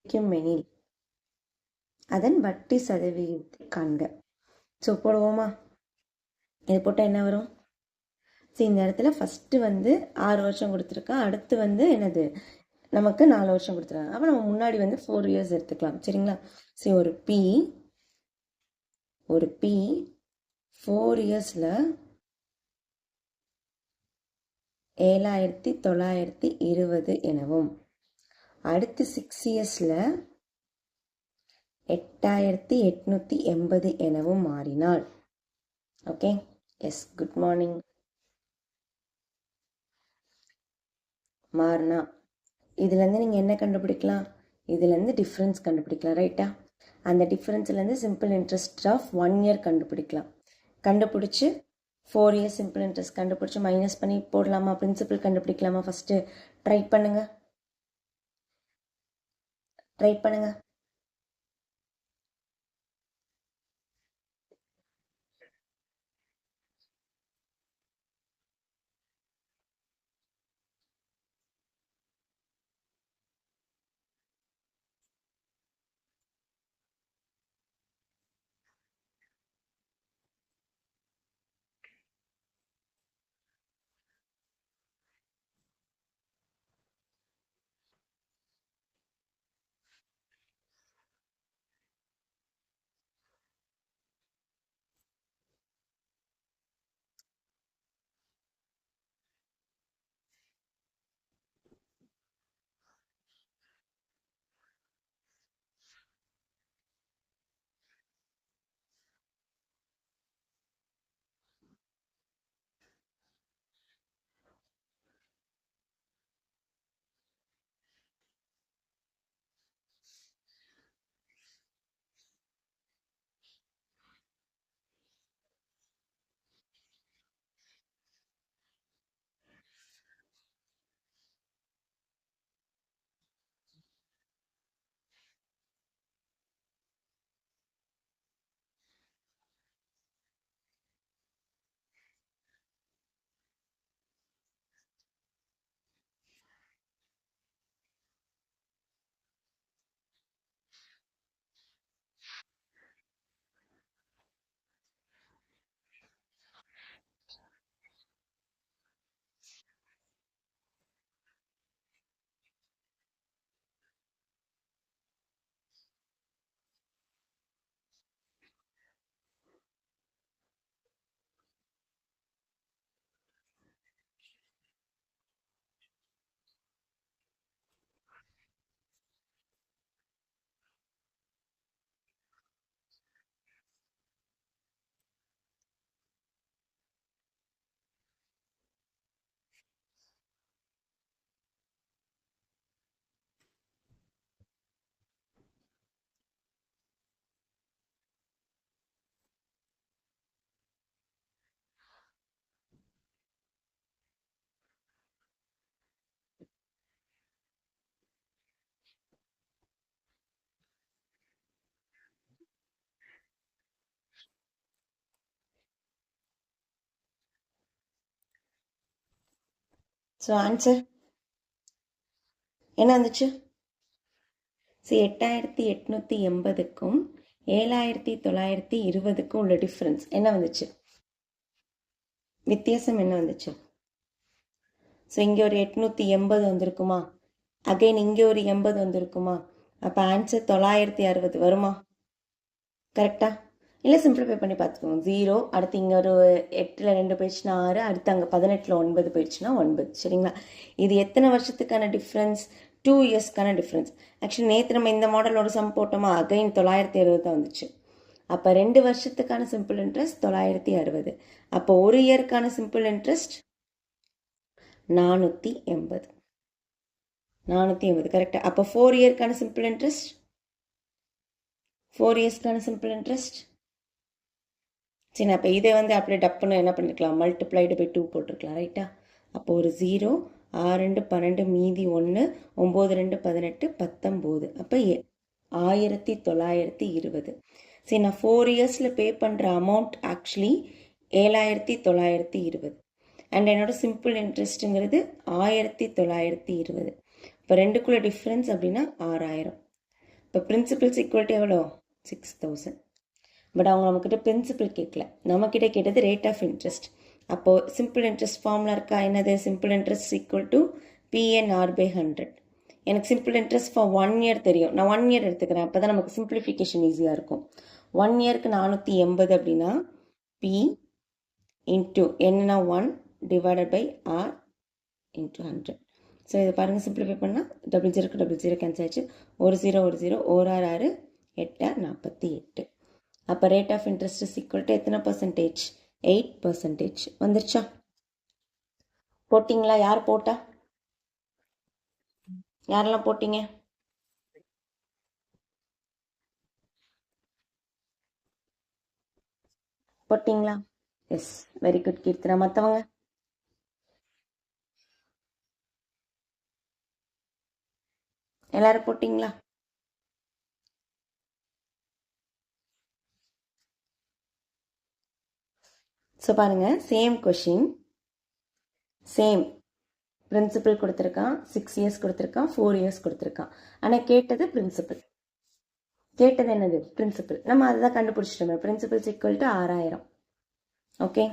எனில் அதன் வட்டி சதவீதத்தை காண்க. ஸோ போடுவோமா? இது போட்டால் என்ன வரும்? சரி, இந்த இடத்துல ஃபஸ்ட்டு 6 வருஷம் கொடுத்துருக்கா, அடுத்து என்னது நமக்கு 4 வருஷம் கொடுத்துருக்காங்க. அப்போ நம்ம முன்னாடி 4 இயர்ஸ் எடுத்துக்கலாம். சரிங்களா? சரி, ஒரு பி 4 இயர்ஸில் 7,920 எனவும், அடுத்து 6 இயர்ஸில் 8,880 எனவும் மாறினால், ஓகே, எஸ், குட் மார்னிங். மாறினா இதுலேருந்து நீங்கள் என்ன கண்டுபிடிக்கலாம்? இதுலேருந்து டிஃப்ரென்ஸ் கண்டுபிடிக்கலாம், ரைட்டா? அந்த டிஃப்ரென்ஸ்லேருந்து சிம்பிள் இன்ட்ரெஸ்ட் ஆஃப் 1 இயர் கண்டுபிடிக்கலாம். கண்டுபிடிச்சி 4 இயர்ஸ் சிம்பிள் இன்ட்ரெஸ்ட் கண்டுபிடிச்சி மைனஸ் பண்ணி போடலாமா? பிரின்சிபல் கண்டுபிடிக்கலாமா? ஃபஸ்ட்டு ட்ரை பண்ணுங்க. ஸோ ஆன்சர் என்ன வந்துச்சு? சரி, 8,880க்கும் 7,920க்கும் உள்ள டிஃப்ரென்ஸ் என்ன வந்துச்சு? வித்தியாசம் என்ன வந்துச்சு? ஸோ இங்கே ஒரு 880 வந்திருக்குமா? அகைன் இங்கே ஒரு 80 வந்திருக்குமா? அப்போ ஆன்சர் 960 வருமா? கரெக்டா? இல்லை சிம்பிளிஃபை பண்ணி பார்த்துக்கோங்க. 0, அடுத்து இங்கே ஒரு 8ல் 2 போயிடுச்சுன்னா 6, அடுத்து அங்கே 18ல் 9 போயிடுச்சுன்னா 9. சரிங்களா? இது எத்தனை வருஷத்துக்கான டிஃப்ரென்ஸ்? 2 இயர்ஸ்க்கான டிஃப்ரென்ஸ். ஆக்சுவலி நேற்று நம்ம இந்த மாடலோட சம் போட்டோமா, அகைன் 960 தான் வந்துச்சு. அப்போ 2 வருஷத்துக்கான சிம்பிள் இன்ட்ரெஸ்ட் 960. அப்போ ஒரு இயருக்கான சிம்பிள் இன்ட்ரெஸ்ட் 480. 480 கரெக்டாக. அப்போ 4 இயர்க்கான சிம்பிள் இன்ட்ரெஸ்ட் 4 இயர்ஸ்க்கான சிம்பிள் இன்ட்ரெஸ்ட். சரி, அப்போ இதை அப்படியே டப்புன்னு என்ன பண்ணிக்கலாம்? மல்டிப்ளைடு பை 2 போட்டிருக்கலாம், ரைட்டா? அப்போ ஒரு 0, 6 2 12 மீதி 1, 9 2 18 19. அப்போ 1920. சரி, நான் 4 இயர்ஸில் பே பண்ணுற அமௌண்ட் ஆக்சுவலி 7,920. அண்ட் என்னோட சிம்பிள் இன்ட்ரெஸ்ட்டுங்கிறது 1920. இப்போ ரெண்டுக்குள்ள டிஃப்ரென்ஸ் அப்படின்னா 6,000. இப்போ பிரின்சிபல்ஸ் ஈக்குவல்ட்டு எவ்வளோ 6000. பட் அவங்க நம்மக்கிட்ட பிரின்சிபல் கேட்கல, நம்மக்கிட்ட கேட்டது ரேட் ஆஃப் இன்ட்ரெஸ்ட். அப்போது சிம்பிள் இன்ட்ரெஸ்ட் ஃபார்முலா இருக்கா? என்னது? Simple interest equal to PNR/100. எனக்கு சிம்பிள் இன்ட்ரெஸ்ட் ஃபார் 1 இயர் தெரியும், நான் 1 இயர் எடுத்துக்கிறேன், அப்போ தான் நமக்கு சிம்பிளிஃபிகேஷன் ஈஸியாக இருக்கும். 1 இயருக்கு 480 அப்படின்னா P இன்ட்டு என்னன்னா 1 divided by R into 100. So இதை பாருங்கள், சிம்பிளிஃபை பண்ணால் டபுள் ஜீரோ கேன்சல் ஆச்சு. ஒரு ஜீரோ ஒரு ஆறு 8 48. அப்போ rate of interest is equal to எத்தனை பர்சன்டேஜ்? 8% வந்துருச்சா? போட்டிங்களா? யார் போட்டா? யாரெல்லாம் போட்டிங்க? போட்டிங்களா? Yes, very good Keerthana. மற்றவங்க? எல்லாரும் போட்டிங்களா? ஸோ பாருங்கள், சேம் கொஷின், சேம் பிரின்சிபல் கொடுத்துருக்கான், 6 இயர்ஸ் கொடுத்துருக்கான், 4 இயர்ஸ் கொடுத்துருக்கான். ஆனால் கேட்டது பிரின்சிபல். கேட்டது என்னது? பிரின்சிபல். நம்ம அதை தான் கண்டுபிடிச்சிட்டோமே. Principals equal to 6000. Okay,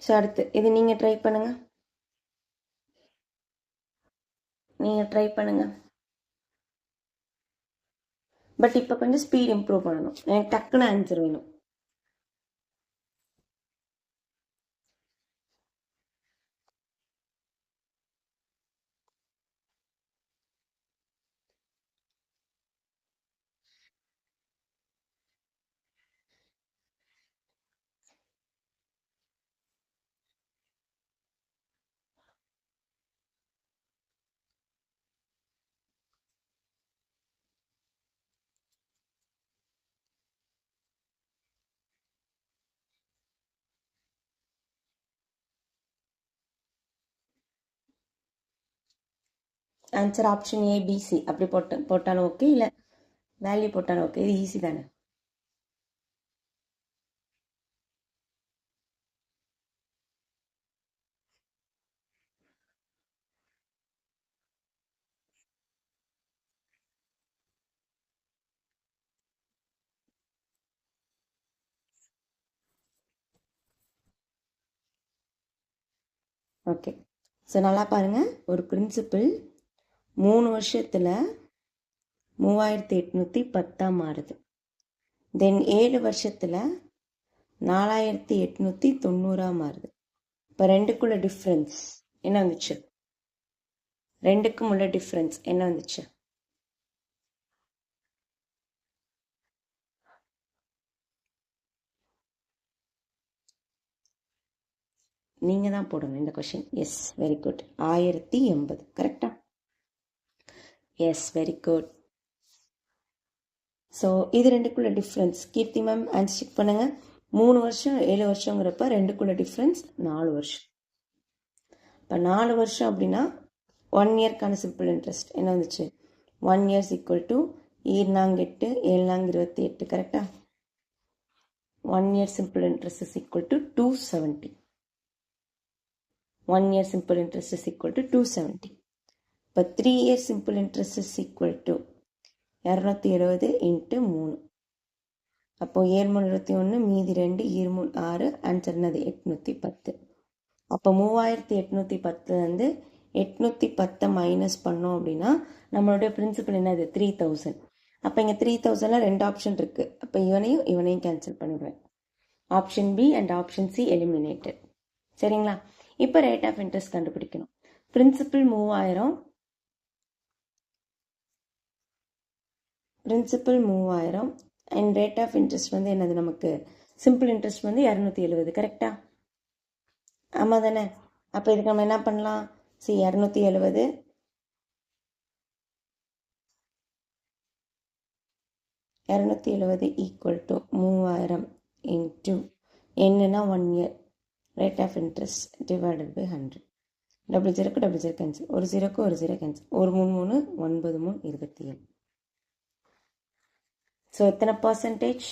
so அடுத்து இது நீங்கள் ட்ரை பண்ணுங்கள். பட் இப்போ கொஞ்சம் ஸ்பீட் இம்ப்ரூவ் பண்ணணும், எனக்கு டக்குன்னு ஆன்சர் வேணும். ஆன்சர் ஆப்ஷன் ABC அப்படி போட்டாலும் ஓகே, இல்லை வேல்யூ போட்டாலும் ஓகே. இது ஈஸி தானே? ஓகே, ஸோ நல்லா பாருங்கள். ஒரு பிரின்சிபல் 3 வருஷத்தில் 3810 மாறுது. தென் 7 வருஷத்தில் 4890 மாறுது. இப்போ ரெண்டுக்குள்ள டிஃப்ரென்ஸ் என்ன வந்துச்சு? ரெண்டுக்கும் உள்ள டிஃப்ரென்ஸ் என்ன வந்துச்சு? நீங்கள் தான் போடணும் இந்த கொஷின். S, very good. 1080 கரெக்டா? Yes, very good. ஸோ இது ரெண்டுக்குள்ள டிஃப்ரென்ஸ். கீர்த்தி மேம் ஆன்சர் செக் பண்ணுங்க. 3 வருஷம் 7 வருஷங்கிறப்ப ரெண்டுக்குள்ள டிஃப்ரென்ஸ் 4 வருஷம். இப்போ 4 வருஷம் அப்படின்னா 1 இயர்க்கான சிம்பிள் இன்ட்ரெஸ்ட் என்ன வந்துச்சு? 1 இயர்ஸ் ஈக்குவல் டு 8 7 28 கரெக்டா? 1 year simple interest is equal to 270. 1 year simple interest is equal to 270. இப்போ 3 year simple interest is equal to 270 into 3. அப்போ 7 3 21, மீதி 2, 2 3 6, ஆன்சர் என்னது? 810. அப்போ 3810 வந்து 810 மைனஸ் பண்ணோம் அப்படின்னா நம்மளுடைய பிரின்சிபல் என்னது? 3000. அப்போ இங்கே 3000ல் 2 ஆப்ஷன் இருக்குது. அப்போ இவனையும் கேன்சல் பண்ணிடுவேன். Option B and option C eliminated. சரிங்களா? இப்போ ரேட் ஆஃப் இன்ட்ரெஸ்ட் கண்டுபிடிக்கணும். Principal 3000 and rate of interest வந்து என்னது? நமக்கு சிம்பிள் இன்ட்ரெஸ்ட் வந்து 270 கரெக்டா? ஆமாம் தானே? அப்போ இதுக்கு நம்ம என்ன பண்ணலாம்? 270 ஈக்குவல் டு 3000 இன்ட்டு என்னன்னா 1 year rate of interest divided by 100. Double ஜீரோக்கு கேன்சல், ஒரு ஜீரோ கேன்சல், ஒரு 3 3 9 3 27. ஸோ எத்தனை பர்சன்டேஜ்?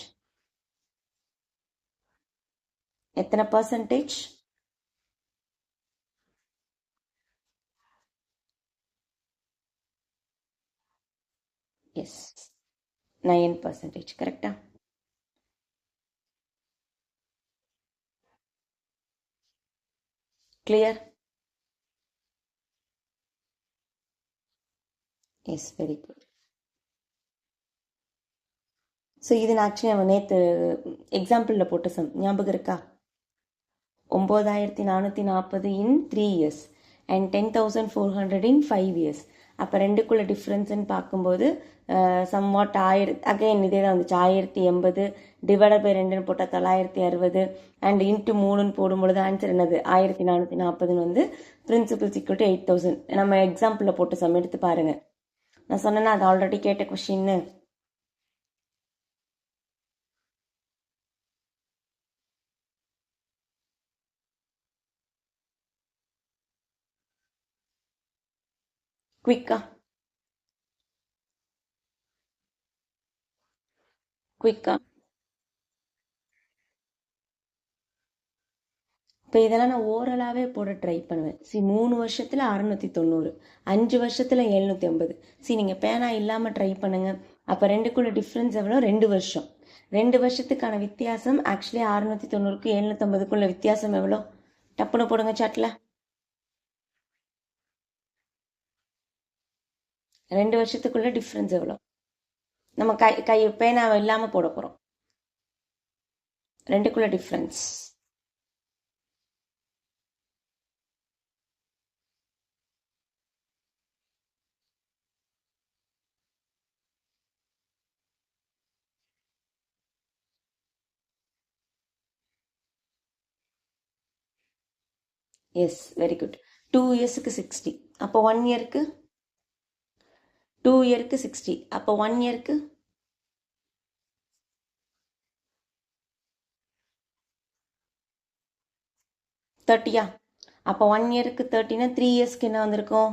எஸ், 9%. கரெக்டா? Clear? Yes, very good. So இது நான் ஆக்சுவலி நம்ம நேற்று எக்ஸாம்பிளில் போட்ட சம் ஞாபகம் இருக்கா? 9440 இன் 3 இயர்ஸ் அண்ட் 10,400 இன் 5 இயர்ஸ். அப்போ ரெண்டுக்குள்ள டிஃப்ரென்ஸ்ன்னு பார்க்கும்போது சம்வாட் அகைன் இதே தான் வந்துச்சு. 1080 டிவைட் பை 2ன்னு போட்டால் 960 அண்ட் இன்ட்டு 3ன்னு போடும்பொழுது ஆன்சர் என்னது? 1440 வந்து பிரின்சிபல்ஸ் ஈக்குவல் டு 8000. நம்ம எக்ஸாம்பிளில் போட்ட சம் எடுத்து பாருங்க. நான் சொன்னேன்னா அது ஆல்ரெடி கேட்ட கொஸ்டின்னு. குயிக்கா குயிக்கா இப்போ இதெல்லாம் நான் ஓரலாகவே போட ட்ரை பண்ணுவேன். 3 வருஷத்தில் 690, 5 வருஷத்தில் 780. நீங்கள் பேனா இல்லாமல் ட்ரை பண்ணுங்க. அப்போ ரெண்டுக்குள்ள டிஃப்ரென்ஸ் எவ்வளோ? 2 வருஷம். 2 வருஷத்துக்கான வித்தியாசம் ஆக்சுவலி 690க்கு 750க்குள்ள வித்தியாசம் எவ்வளோ? டப்புன்னு போடுங்க சாட்டில். 2 வருஷத்துக்குள்ள டிஃப்ரென்ஸ் எவ்வளோ? நம்ம கை பேனாவை இல்லாமல் போட போகிறோம். ரெண்டுக்குள்ள டிஃப்ரென்ஸ் எஸ், வெரி குட். 2 இயர்ஸுக்கு 60, அப்போ 1 இயருக்கு 2 இயருக்கு 60, அப்போ 1 இயருக்கு 30. அப்போ 1 இயருக்கு 30னா 3 இயர்ஸ்க்கு என்ன வந்திருக்கும்?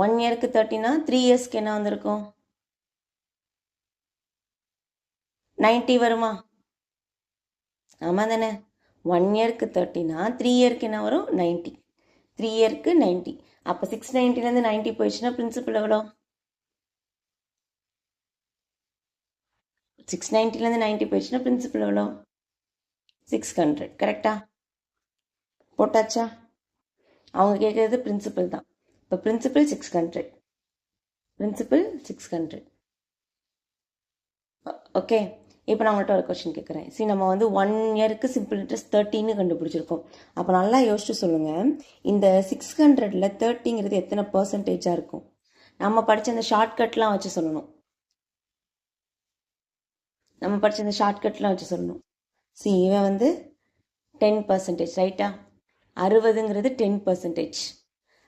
1 இயருக்கு 30னா 3 இயர்ஸ்க்கு என்ன வந்திருக்கும்? 90 வருமா? ஆமாம் தானே? 1 இயருக்கு 30னா 3 இயருக்கு என்ன வரும்? 90. 3 இயருக்கு 90. அப்போ 690லேருந்து 90 போயிடுச்சுன்னா பிரின்சிபல் எவ்வளோ? 690லேருந்து 90 போயிடுச்சுன்னா பிரின்சிபல் எவ்வளோ? 600. கரெக்டா? போட்டாச்சா? அவங்க கேட்குறது பிரின்சிபல் தான். இப்போ பிரின்சிபல் 600. பிரின்சிபல் 600. ஓகே. இப்போ நான் உங்கள்கிட்ட ஒரு கொஸ்டின் கேட்குறேன். நம்ம வந்து 1 இயருக்கு சிம்பிள் இன்ட்ரெஸ்ட் 30ன்னு கண்டுபிடிச்சிருக்கோம். அப்போ நல்லா யோசிச்சு சொல்லுங்கள். இந்த 600ல் 30ங்கிறது எத்தனை பர்சன்டேஜாக இருக்கும்? நம்ம படித்த அந்த ஷார்ட்கட்லாம் வச்சு சொல்லணும். இவன் வந்து 10%, ரைட்டா? 60ங்கிறது 10%.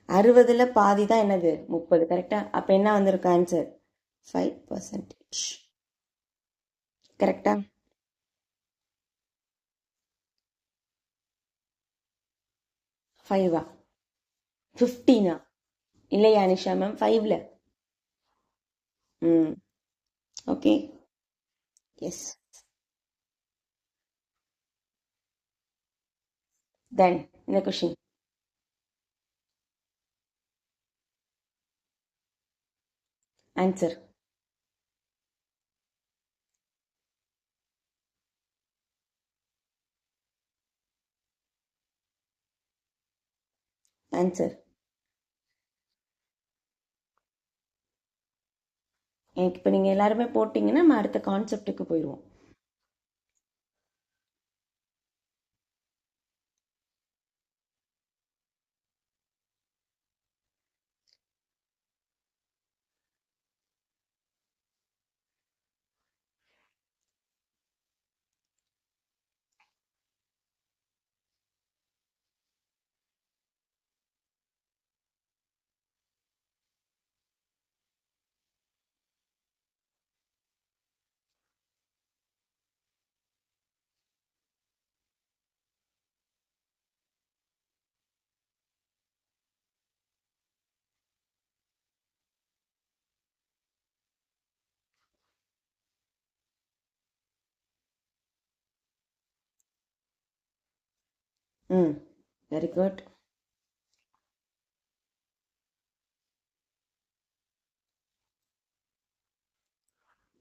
60ல் பாதி தான் என்னது? 30. கரெக்டா? அப்போ என்ன வந்திருக்கும் ஆன்சர்? 5%. கரெக்டா? 5ஆ? 15ஆ? இல்லையா அனிஷா மேம்? 5ல். ஓகே. எஸ். தென் இந்த கொஷின். ஆன்சர். ஆன்சர். எனக்கு இப்போ நீங்கள் எல்லாருமே போட்டிங்கன்னா நம்ம அடுத்த கான்செப்டுக்கு போயிடுவோம். Very good.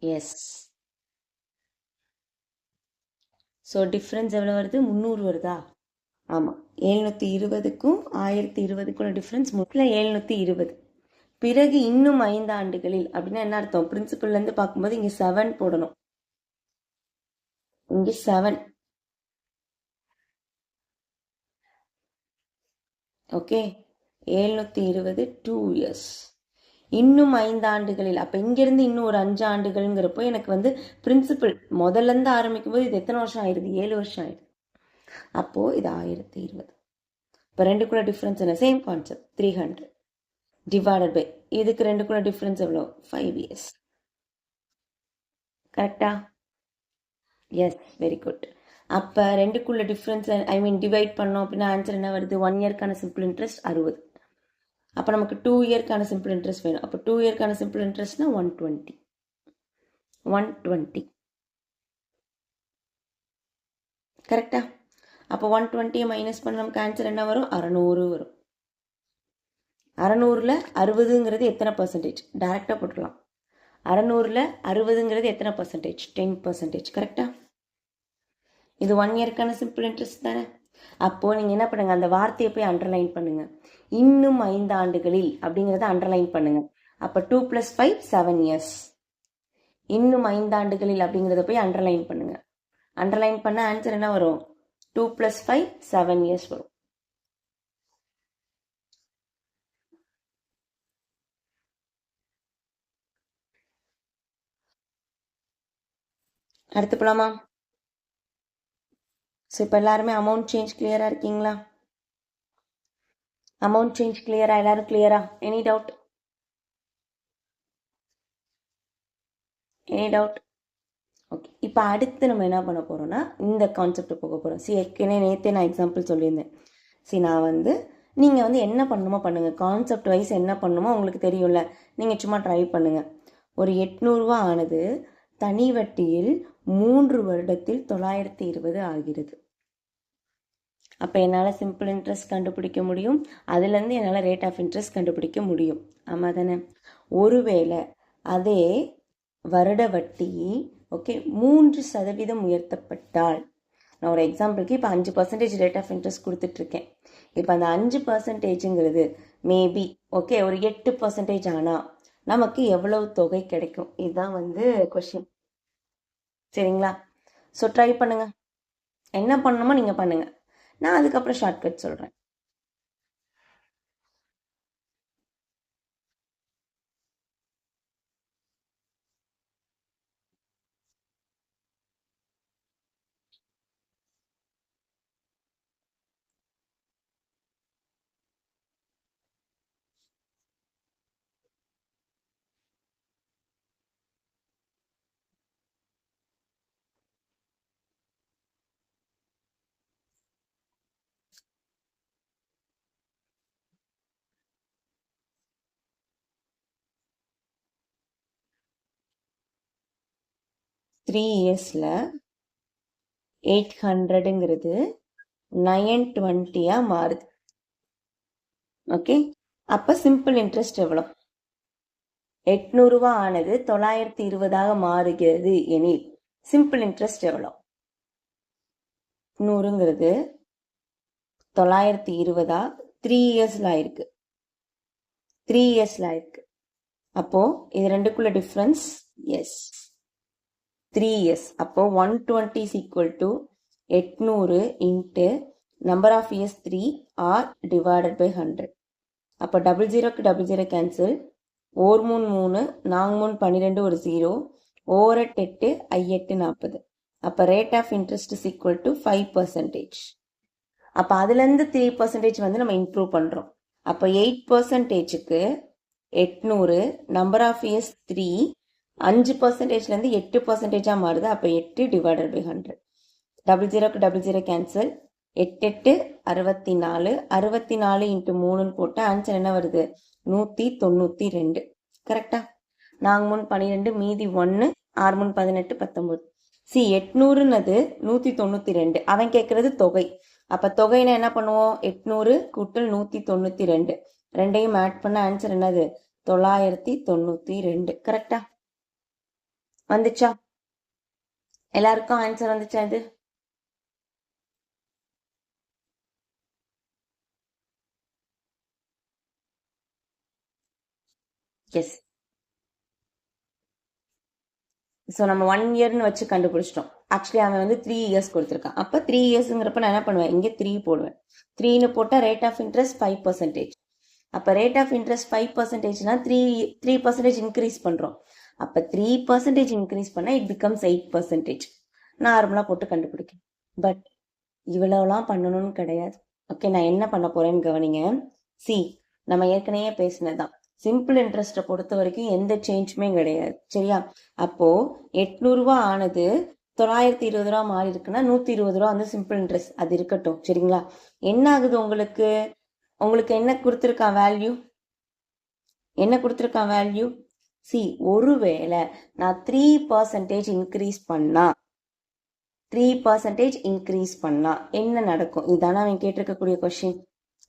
Yes. So difference எவ்வளோ வருது? 300 வருதா? ஆமாம், 720க்கும் 1020க்கும் டிஃப்ரென்ஸ் 720. பிறகு இன்னும் 5 ஆண்டுகளில் அப்படின்னா என்ன அர்த்தம்? பிரின்சிபல்லேருந்து பார்க்கும்போது இங்கே 7 போடணும். இங்கே 7. Okay, 720 2 years. இன்னும் 5 ஆண்டுகளில், அப்போ இங்கேருந்து இன்னும் ஒரு 5 ஆண்டுகள்ங்கிறப்போ எனக்கு வந்து பிரின்சிபல் முதல்லேருந்து ஆரம்பிக்கும் போது இது எத்தனை வருஷம் ஆயிடுது? 7 வருஷம் ஆயிடுது. அப்போது இது 1020. இப்போ ரெண்டுக்குள்ள டிஃப்ரென்ஸ் என்ன? சேம் கான்செப்ட், 300 டிவைடட் பை இதுக்கு ரெண்டுக்குள்ள டிஃப்ரென்ஸ் எவ்வளோ? 5 இயர்ஸ். கரெக்டா? Yes, very good. அப்போ ரெண்டுக்குள்ள டிஃப்ரென்ஸ் டிவைட் பண்ணோம் அப்படின்னா ஆன்சர் என்ன வருது? 1 இயர்க்கான சிம்பிள் இன்ட்ரெஸ்ட் 60. அப்போ நமக்கு 2 இயர்க்கான சிம்பிள் இன்ட்ரெஸ்ட் வேணும். அப்போ 2 இயர்க்கான சிம்பிள் இன்ட்ரெஸ்ட்னா 120. 120 கரெக்டா? அப்போ 120 மைனஸ் பண்ண நமக்கு ஆன்சர் என்ன வரும்? 600 வரும். 600ல் 60ங்கிறது எத்தனை பர்சன்டேஜ்? டைரெக்டாக போட்டுக்கலாம். 600ல் 60ங்கிறது எத்தனை பர்சன்டேஜ்? 10%. கரெக்டா? இது 1 இயர்க்கான சிம்பிள் இன்ட்ரெஸ்ட் தானே. அப்போது நீங்கள் என்ன பண்ணுங்கள், அந்த வார்த்தையை போய் அண்டர்லைன் பண்ணுங்கள். இன்னும் 5 ஆண்டுகளில் அப்படிங்கிறத அண்டர்லைன் பண்ணுங்கள். அப்போ 2 + 5 7 இயர்ஸ். இன்னும் 5 ஆண்டுகளில் அப்படிங்கிறத போய் அண்டர்லைன் பண்ணுங்கள். அண்டர்லைன் பண்ண ஆன்சர் என்ன வரும்? 2 + 5 7 இயர்ஸ் வரும். அடுத்து போலாமா? ஸோ இப்போ எல்லாருமே அமௌண்ட் சேஞ்ச் கிளியராக இருக்கீங்களா? அமௌண்ட் சேஞ்ச் கிளியரா? எல்லாரும் கிளியரா? Any doubt? Any doubt? Okay, இப்போ அடுத்து நம்ம என்ன பண்ண போகிறோம்னா இந்த கான்செப்ட் போக போகிறோம். ஏற்கனவே நேற்றே நான் எக்ஸாம்பிள் சொல்லியிருந்தேன். நான் வந்து நீங்கள் வந்து என்ன பண்ணணுமோ பண்ணுங்கள். கான்செப்ட் வைஸ் என்ன பண்ணணுமோ உங்களுக்கு தெரியும்ல, நீங்கள் சும்மா ட்ரை பண்ணுங்கள். ஒரு 800 ஆனது தனி வட்டியில் 3 வருடத்தில் 920 ஆகிறது. அப்போ என்னால் சிம்பிள் இன்ட்ரெஸ்ட் கண்டுபிடிக்க முடியும், அதுலேருந்து என்னால் ரேட் ஆஃப் இன்ட்ரெஸ்ட் கண்டுபிடிக்க முடியும். ஆமாம் தானே? ஒருவேளை அதே வருட வட்டி 3% உயர்த்தப்பட்டால், நான் ஒரு எக்ஸாம்பிளுக்கு இப்போ 5% ரேட் ஆஃப் இன்ட்ரெஸ்ட் கொடுத்துட்ருக்கேன். இப்போ அந்த 5%ங்கிறது மேபி ஒரு 8% ஆனால் நமக்கு எவ்வளவு தொகை கிடைக்கும்? இதுதான் வந்து கொஷின். சரிங்களா? ஸோ ட்ரை பண்ணுங்க, என்ன பண்ணணுமோ நீங்கள் பண்ணுங்க. நான் அதுக்கப்புறம் ஷார்ட்கட் சொல்கிறேன். த்ரீ இயர்ஸில் 800ங்கிறது 920 மாறுது. ஓகே, அப்போ சிம்பிள் இன்ட்ரெஸ்ட் எவ்வளோ? 800 ஆனது 920 மாறுகிறது எனில் சிம்பிள் இன்ட்ரெஸ்ட் எவ்வளோ? 800ங்கிறது 920 3 இயர்ஸில் ஆயிருக்கு. 3 இயர்ஸில் ஆயிருக்கு. அப்போது இது ரெண்டுக்குள்ள டிஃப்ரென்ஸ் எஸ் 3 இயர்ஸ். அப்போ 120 is equal to 800 into number of years 3 or divided by 100. அப்போ 00க்கு 00 கேன்சல், 4 3 3 4 3 12 ஒரு 0, 4 8 8 8 40. அப்போ rate of interest is equal to 5%. அப்போ அதுலேருந்து 3% வந்து நம்ம இம்ப்ரூவ் பண்ணுறோம். அப்போ 8%க்கு 800 நம்பர் ஆஃப் இயர்ஸ் 3 5%லேருந்து 8% மாறுது. அப்போ 8 டிவைடட் பை 100. 00க்கு 00 கேன்சல், 8 8 64, 64 இன்ட்டு 3ன்னு போட்டால் ஆன்சர் என்ன வருது? 192. கரெக்டா? 4 3 12 மீதி 1, 6 3 18 19. 800ன்னது 192. அவன் கேட்கறது தொகை. அப்போ தொகைனா என்ன பண்ணுவோம்? 800 கூட்டல் 192 ரெண்டையும் ஆட் பண்ண ஆன்சர் என்னது? 992. கரெக்டா? வந்துச்சா? எல்லாருக்கும் ஆன்சர் வந்துச்சா? இது எஸ். ஸோ நம்ம 1 இயர்னு வச்சு கண்டுபிடிச்சிட்டோம். ஆக்சுவலி அவன் வந்து 3 இயர்ஸ் கொடுத்துருக்கான். அப்போ 3 இயர்ஸுங்கிறப்ப நான் என்ன பண்ணுவேன், இங்கே 3 போடுவேன். 3ன்னு போட்டால் ரேட் ஆஃப் இன்ட்ரெஸ்ட் 5%. அப்போ ரேட் ஆஃப் இன்ட்ரெஸ்ட் 5%னா 3% இன்க்ரீஸ் பண்ணுறோம். அப்போ 3% இன்க்ரீஸ் பண்ணால் இட் பிகம்ஸ் 8%. நார்மலாக போட்டு கண்டுபிடிக்கும். பட் இவ்வளோலாம் பண்ணணும்னு கிடையாது. ஓகே, நான் என்ன பண்ண போறேன்னு கவனிங்க. சி, நம்ம ஏற்கனவே பேசினதுதான். சிம்பிள் இன்ட்ரெஸ்ட்டை பொறுத்த வரைக்கும் எந்த சேஞ்சுமே கிடையாது. சரியா? அப்போ 800 ரூபா ஆனது 920 ரூபா மாறி இருக்குன்னா 120 ரூபா வந்து சிம்பிள் இன்ட்ரெஸ்ட், அது இருக்கட்டும். சரிங்களா? என்ன ஆகுது உங்களுக்கு? உங்களுக்கு என்ன கொடுத்துருக்கான் வேல்யூ? என்ன கொடுத்துருக்கான் வேல்யூ? சி, ஒருவேளை நான் 3% இன்க்ரீஸ் பண்ணா 3% இன்க்ரீஸ் பண்ணா என்ன நடக்கும்? இதுதானே அவன் கேட்டிருக்கக்கூடிய கொஸ்டின்.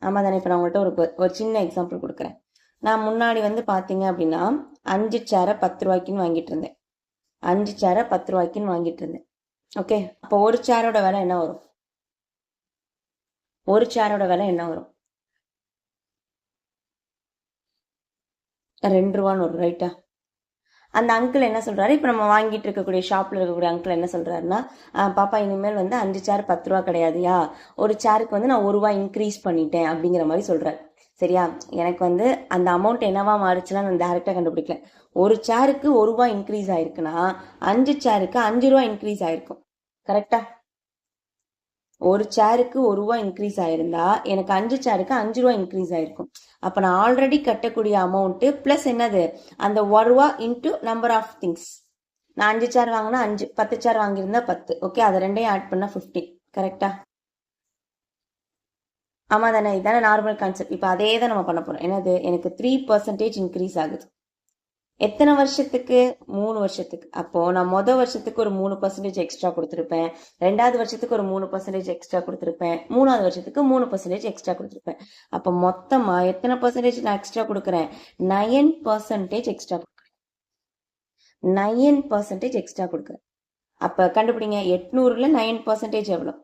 ஆமா தானே? இப்போ நான் உங்கள்கிட்ட ஒரு சின்ன எக்ஸாம்பிள் கொடுக்குறேன். நான் முன்னாடி வந்து பார்த்தீங்க அப்படின்னா 5 சேரை 10 ரூபாய்க்குன்னு வாங்கிட்டு இருந்தேன். 5 சேரை 10 ரூபாய்க்குன்னு வாங்கிட்டு இருந்தேன். ஓகே, அப்போ ஒரு சேரோட விலை என்ன வரும்? ஒரு சேரோட விலை என்ன வரும்? 2 ரூபான்னு வரும். ரைட்டா? அந்த அங்கிள் என்ன சொல்றாரு, இப்போ நம்ம வாங்கிட்டு இருக்கக்கூடிய ஷாப்ல இருக்கக்கூடிய அங்கிள் என்ன சொல்றாருன்னா, பாப்பா இனிமேல் வந்து 5 சேர் 10 ரூபா கிடையாதுயா, ஒரு சேருக்கு வந்து நான் 1 ரூபா இன்க்ரீஸ் பண்ணிட்டேன் அப்படிங்கிற மாதிரி சொல்றாரு. சரியா? எனக்கு வந்து அந்த அமௌண்ட் என்னவா மாறுச்சுன்னா நான் டைரக்டா கண்டுபிடிக்கல. ஒரு சேருக்கு 1 ரூபா இன்க்ரீஸ் ஆயிருக்குன்னா 5 சேருக்கு 5 ரூபா இன்க்ரீஸ் ஆயிருக்கும். கரெக்டா? ஒரு சேருக்கு 1 ரூபா இன்க்ரீஸ் ஆயிருந்தா எனக்கு 5 சேருக்கு 5 ரூபா இன்க்ரீஸ் ஆயிருக்கும். அப்ப நான் ஆல்ரெடி கட்டக்கூடிய அமௌண்ட் பிளஸ் என்னது, அந்த 1 ரூபா இன்டூ நம்பர் ஆஃப் திங்ஸ். நான் 5 சேர் வாங்கினா 5, 10 சேர் வாங்கியிருந்தா 10. ஓகே, அதை ரெண்டையும் ஆட் பண்ணா 50. கரெக்டா? ஆமா தானே? இதானே நார்மல் கான்செப்ட். இப்போ அதே தான் நம்ம பண்ண போறோம். என்னது, எனக்கு 3% இன்க்ரீஸ் ஆகுது. எத்தனை வருஷத்துக்கு? 3 வருஷத்துக்கு. அப்போ நான் வருஷத்துக்கு ஒரு 3% எக்ஸ்ட்ரா கொடுத்துருப்பேன். 2வது வருஷத்துக்கு ஒரு 3% எக்ஸ்ட்ரா கொடுத்துருப்பேன். 3வது வருஷத்துக்கு 3% எக்ஸ்ட்ரா கொடுத்துருப்பேன். அப்போ மொத்தமா எத்தனை பர்சன்டேஜ் நான் எக்ஸ்ட்ரா கொடுக்குறேன்? 9% எக்ஸ்ட்ரா கொடுக்குறேன். 9% எக்ஸ்ட்ரா கொடுக்குறேன். அப்ப கண்டுபிடிங்க, 800ல 9% எவ்வளோ?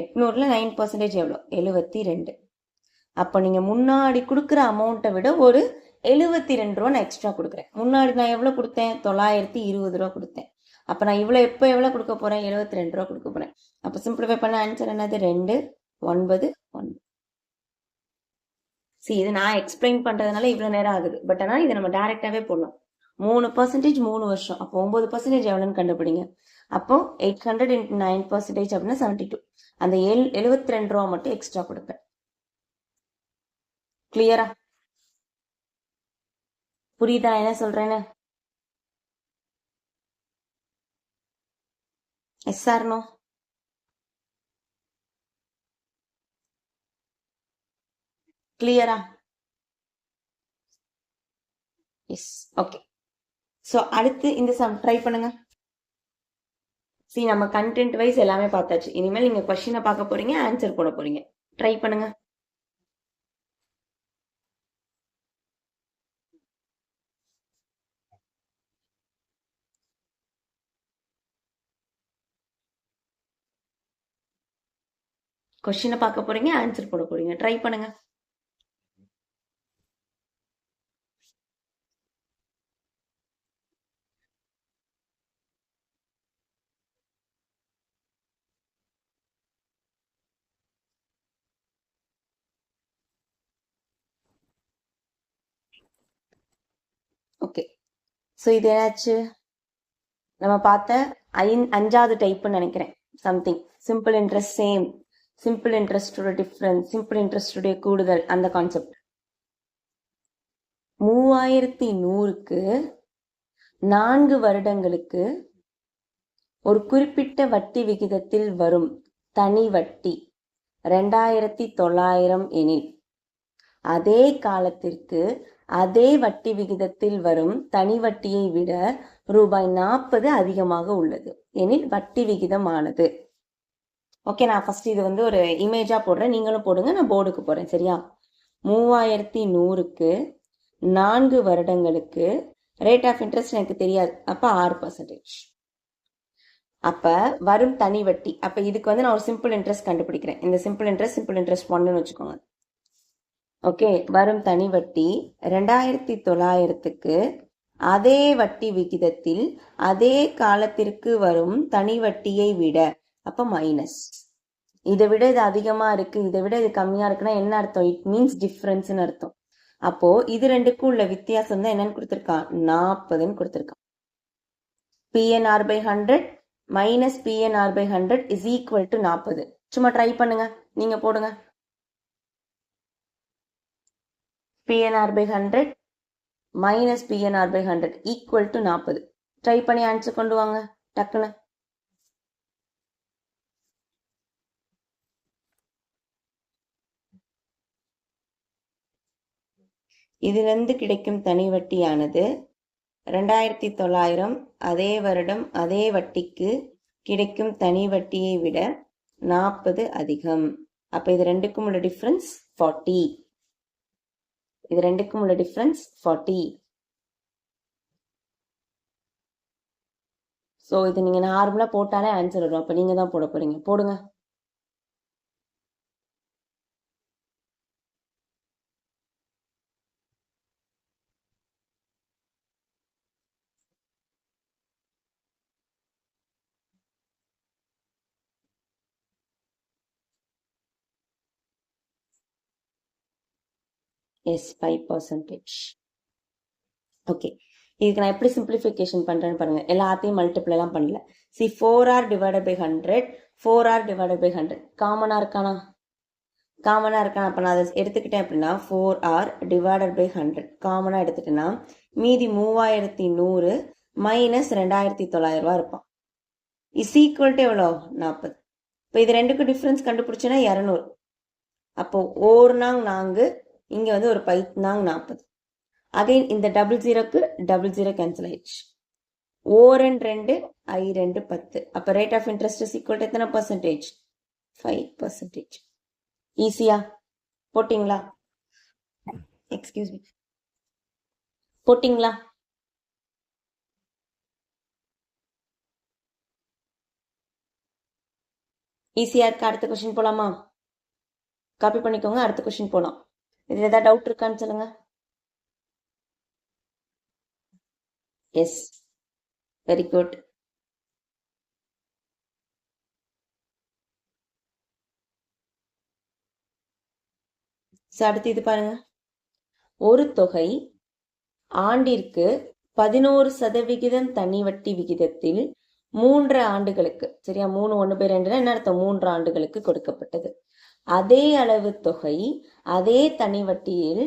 800ல 9% எவ்வளோ? 72. அப்போ நீங்க முன்னாடி கொடுக்குற அமௌண்ட்டை விட ஒரு 72 ரூபா நான் எக்ஸ்ட்ரா கொடுக்குறேன். முன்னாடி நான் எவ்வளோ கொடுத்தேன்? 920 ரூபா கொடுத்தேன். அப்போ நான் இப்போ எவ்வளோ கொடுக்க போறேன்? 72 ரூபா கொடுக்க போறேன். அப்போ சிம்பிளிஃபை பண்ண ஆன்சர் என்னது? 2, 9, 1. சி, இது நான் எக்ஸ்பிளைன் பண்றதுனால இவ்வளோ நேரம் ஆகுது. பட் ஆனால் இதை நம்ம டைரக்டாவே போடலாம். 3% 3 வருஷம். அப்போ 9% எவ்வளோன்னு கண்டுபிடிங்க. அப்போ 800 × 9% அப்படின்னா 72. அந்த 72 ரூபா மட்டும் எக்ஸ்ட்ரா கொடுப்பேன். கிளியரா? புரியுதா என்ன சொல்றேன்னு? Yes or no? கிளியரா? எஸ். ஓகே, ஸோ அடுத்து இந்த சம் ட்ரை பண்ணுங்க. நம்ம கண்டென்ட் வைஸ் எல்லாமே பார்த்தாச்சு. இனிமேல் நீங்க கொஸ்டினை பார்க்க போறீங்க, ஆன்சர் போட போறீங்க. ட்ரை பண்ணுங்க. கொஸ்டினை பார்க்க போறீங்க, ஆன்சர் போட போறீங்க. ட்ரை பண்ணுங்க. ஓகே, ஸோ இது என்னாச்சு? நம்ம பார்த்த 5வது டைப்னு நினைக்கிறேன். Something simple interest same, simple இன்ட்ரெஸ்டோட டிஃபரன்ஸ், சிம்பிள் இன்ட்ரெஸ்டோட கூடுதல், அந்த கான்செப்ட். 3100க்கு 4 வருடங்களுக்கு ஒரு குறிப்பிட்ட வட்டி விகிதத்தில் வரும் தனி வட்டி 2900 எனில், அதே காலத்திற்கு அதே வட்டி விகிதத்தில் வரும் தனி வட்டியை விட ரூபாய் 40 அதிகமாக உள்ளது எனில் வட்டி விகிதமானது. ஓகே, நான் ஃபர்ஸ்ட் இது வந்து ஒரு இமேஜா போடுறேன், நீங்களும் போடுங்க, நான் போர்டுக்கு போறேன். சரியா? 3100க்கு 4 வருடங்களுக்கு ரேட் ஆஃப் இன்ட்ரெஸ்ட் எனக்கு தெரியாது, அப்போ 6%. அப்ப வரும் தனி வட்டி, அப்ப இதுக்கு வந்து நான் ஒரு சிம்பிள் இன்ட்ரெஸ்ட் கண்டுபிடிக்கிறேன். இந்த சிம்பிள் இன்ட்ரெஸ்ட் 1ன்னு வச்சுக்கோங்க. ஓகே, வரும் தனி வட்டி 2900க்கு அதே வட்டி விகிதத்தில் அதே காலத்திற்கு வரும் தனி வட்டியை விட, அப்ப மைனஸ். இதை விட இது அதிகமா இருக்கு, இதை விட இது கம்மியா இருக்குன்னா என்ன அர்த்தம்? இட் மீன்ஸ் டிஃபரன்ஸ்னு அர்த்தம். அப்போ இது ரெண்டுக்கும் உள்ள வித்தியாசம் தான் என்னன்னு கொடுத்திருக்கான்? 40ன்னு கொடுத்திருக்கான். PNR/100 minus PNR/100 is equal to 40. சும்மா ட்ரை பண்ணுங்க, நீங்க போடுங்க. PNR/100 minus PNR/100 equal to 40. Try பண்ணி ஆன்சர் கொண்டு வாங்க டக்குன்னு. இதிலிருந்து கிடைக்கும் தனி வட்டியானது 2900 அதே வருடம் அதே வட்டிக்கு கிடைக்கும் தனி வட்டியை விட 40 அதிகம். அப்ப இது ரெண்டுக்கும் உள்ள டிஃபரன்ஸ் 40. இது ரெண்டுக்கும் உள்ள டிஃபரன்ஸ் 40. ஸோ இது நீங்க நார்மலா போட்டாலே ஆன்சர் வரும். அப்ப நீங்க தான் போட போறீங்க, போடுங்க. எஸ், 5%. ஓகே, இதுக்கு நான் எப்படி சிம்பிளிஃபிகேஷன் பண்றேன்னு பாருங்க. எல்லாத்தையும் மல்டிபிள் எல்லாம் பண்ணல. See 4R divided by 100, 4R divided by 100 காமனா இருக்கானா? காமனா இருக்கானா? அப்ப நான் அதை எடுத்துக்கிட்டேன் அப்படின்னா 4R டிவைடட் பை 100 காமனா எடுத்துட்டேன்னா மீதி 3100 மைனஸ் 2900 இருப்பான். இஸ் ஈக்குவல் டு எவ்வளோ? 40. இப்போ இது ரெண்டுக்கும் டிஃபரன்ஸ் கண்டுபிடிச்சோன்னா 200. அப்போ ஒரு நாங் 4, இங்க வந்து ஒரு 40. அகைன் இந்த டபுள் ஜீரோக்கு டபுள் ஜீரோ கேன்சல் ஆயிடுச்சு. O2 2, I2 10. அப்ப rate of interest is equal to எத்தனை பர்சன்டேஜ்? 5%. ஈஸியா போட்டிங்களா? எக்ஸ்கியூஸ் மீ, போட்டிங்களா? ஈஸியா இருக்கா? அடுத்த கொஸ்டின் போலாமா? காப்பி பண்ணிக்கோங்க, அடுத்த கொஸ்டின் போலாம். இதுல ஏதாவது டவுட் இருக்கான்னு சொல்லுங்க. Yes, very good. அடுத்து இது பாருங்க. ஒரு தொகை ஆண்டிற்கு 11% தனி வட்டி விகிதத்தில் 3 ஆண்டுகளுக்கு, சரியா? 3 1/2 என்ன அர்த்தம்? 3 ஆண்டுகளுக்கு கொடுக்கப்பட்டது. அதே அளவு தொகை அதே தனி வட்டியில்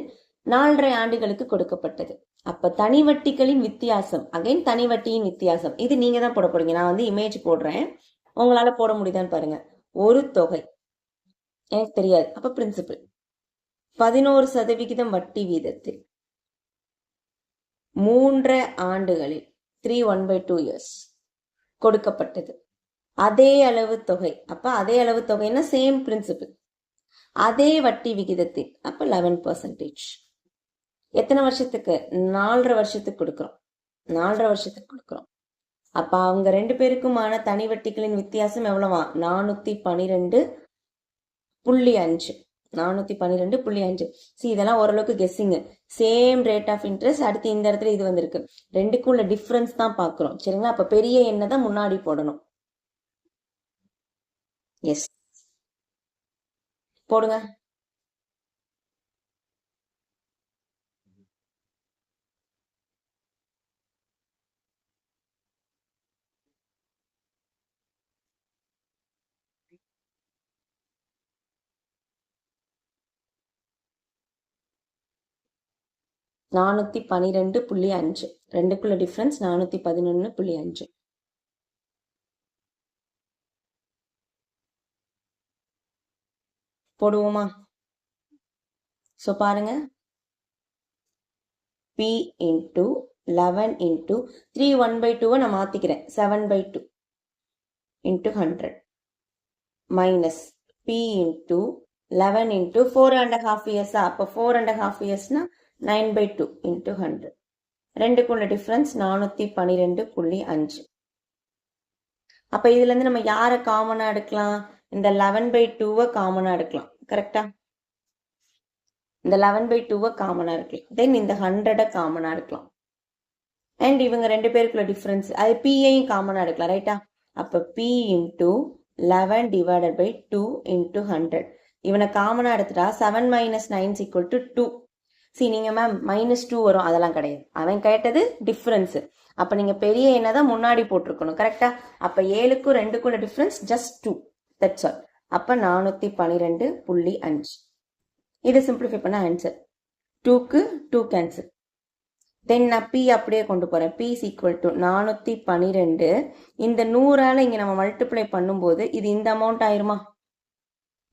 4.5 ஆண்டுகளுக்கு கொடுக்கப்பட்டது. அப்ப தனி வட்டிகளின் வித்தியாசம், அகைன் தனி வட்டியின் வித்தியாசம், இது நீங்க தான் போட போறீங்க. நான் வந்து இமேஜ் போடுறேன், உங்களால போட முடியுதான்னு பாருங்க. ஒரு தொகை எனக்கு தெரியாது, அப்ப பிரின்சிபல் 11% வட்டி வீதத்தில் 3 ஆண்டுகளில் 3 1/2 years கொடுக்கப்பட்டது. அதே அளவு தொகை, அப்ப அதே அளவு தொகைன்னா சேம் பிரின்சிபல், அதே வட்டி விகிதத்தில், அப்ப 11%. எத்தனை வருஷத்துக்கு? 4.5 வருஷத்துக்கு கொடுக்கிறோம். 4.5 வருஷத்துக்கு கொடுக்கிறோம். அப்ப அவங்க 2 பேருக்குமான தனி வட்டிகளின் வித்தியாசம் எவ்வளவா? 412.5. 412.5. சி இதெல்லாம் ஓரளவுக்கு guessing. Same rate of interest, அடுத்து இந்த இடத்துல இது வந்திருக்கு. ரெண்டுக்கும் உள்ள டிஃபரன்ஸ் தான் பாக்குறோம், சரிங்களா? அப்ப பெரிய எண்ணை தான் முன்னாடி போடணும். எஸ், போடுங்க. $412.5. ரெண்டுக்குள்ள டிஃபரன்ஸ் 411.5. போடுவோமா? சோ பாருங்க, P into 11 into 3 1/2 நான் மாத்திக்கிறேன், 7/2 into 100 minus P into 11 into 4.5 years. அப்ப 4.5 yearsனா 9/2 into 100. ரெண்டுக்குள்ள டிஃபரன்ஸ் 412.5. அப்ப இதுல இருந்து நம்ம யாரை காமனா எடுக்கலாம்? இந்த 11/2 காமனா எடுக்கலாம். கரெக்டா? இந்த 11/2 காமனா இருக்கலாம். தென் இந்த 100 காமனா எடுக்கலாம். அண்ட் இவங்க ரெண்டு பேருக்குள்ள டிஃபரன்ஸ் அது பியையும் காமனா எடுக்கலாம். ரைட்டா? அப்ப p into 11 divided by 2 into 100. இவனை காமனா எடுத்துட்டா 7 மைனஸ் 9 ஈக்குவல் டு 2. சரி, நீங்க மேம் -2 வரும், அதெல்லாம் கிடையாது. அவன் கேட்டது டிஃபரன்ஸ். அப்ப நீங்க பெரிய என்னதான் முன்னாடி போட்டிருக்கணும். கரெக்டா? அப்ப 7க்கும் 2க்குள்ள டிஃபரன்ஸ் ஜஸ்ட் 2. That's all. அப்ப 412.5. இதை சிம்பிளிஃபை பண்ண ஆன்சர் 2க்கு 2 கேன்சல். தென் நான் p அப்படியே கொண்டு போறேன். p is equal to 412. இந்த 100ஆல இங்க நம்ம மல்டிப்ளை பண்ணும்போது இது இந்த அமௌண்ட் ஆயிருமா?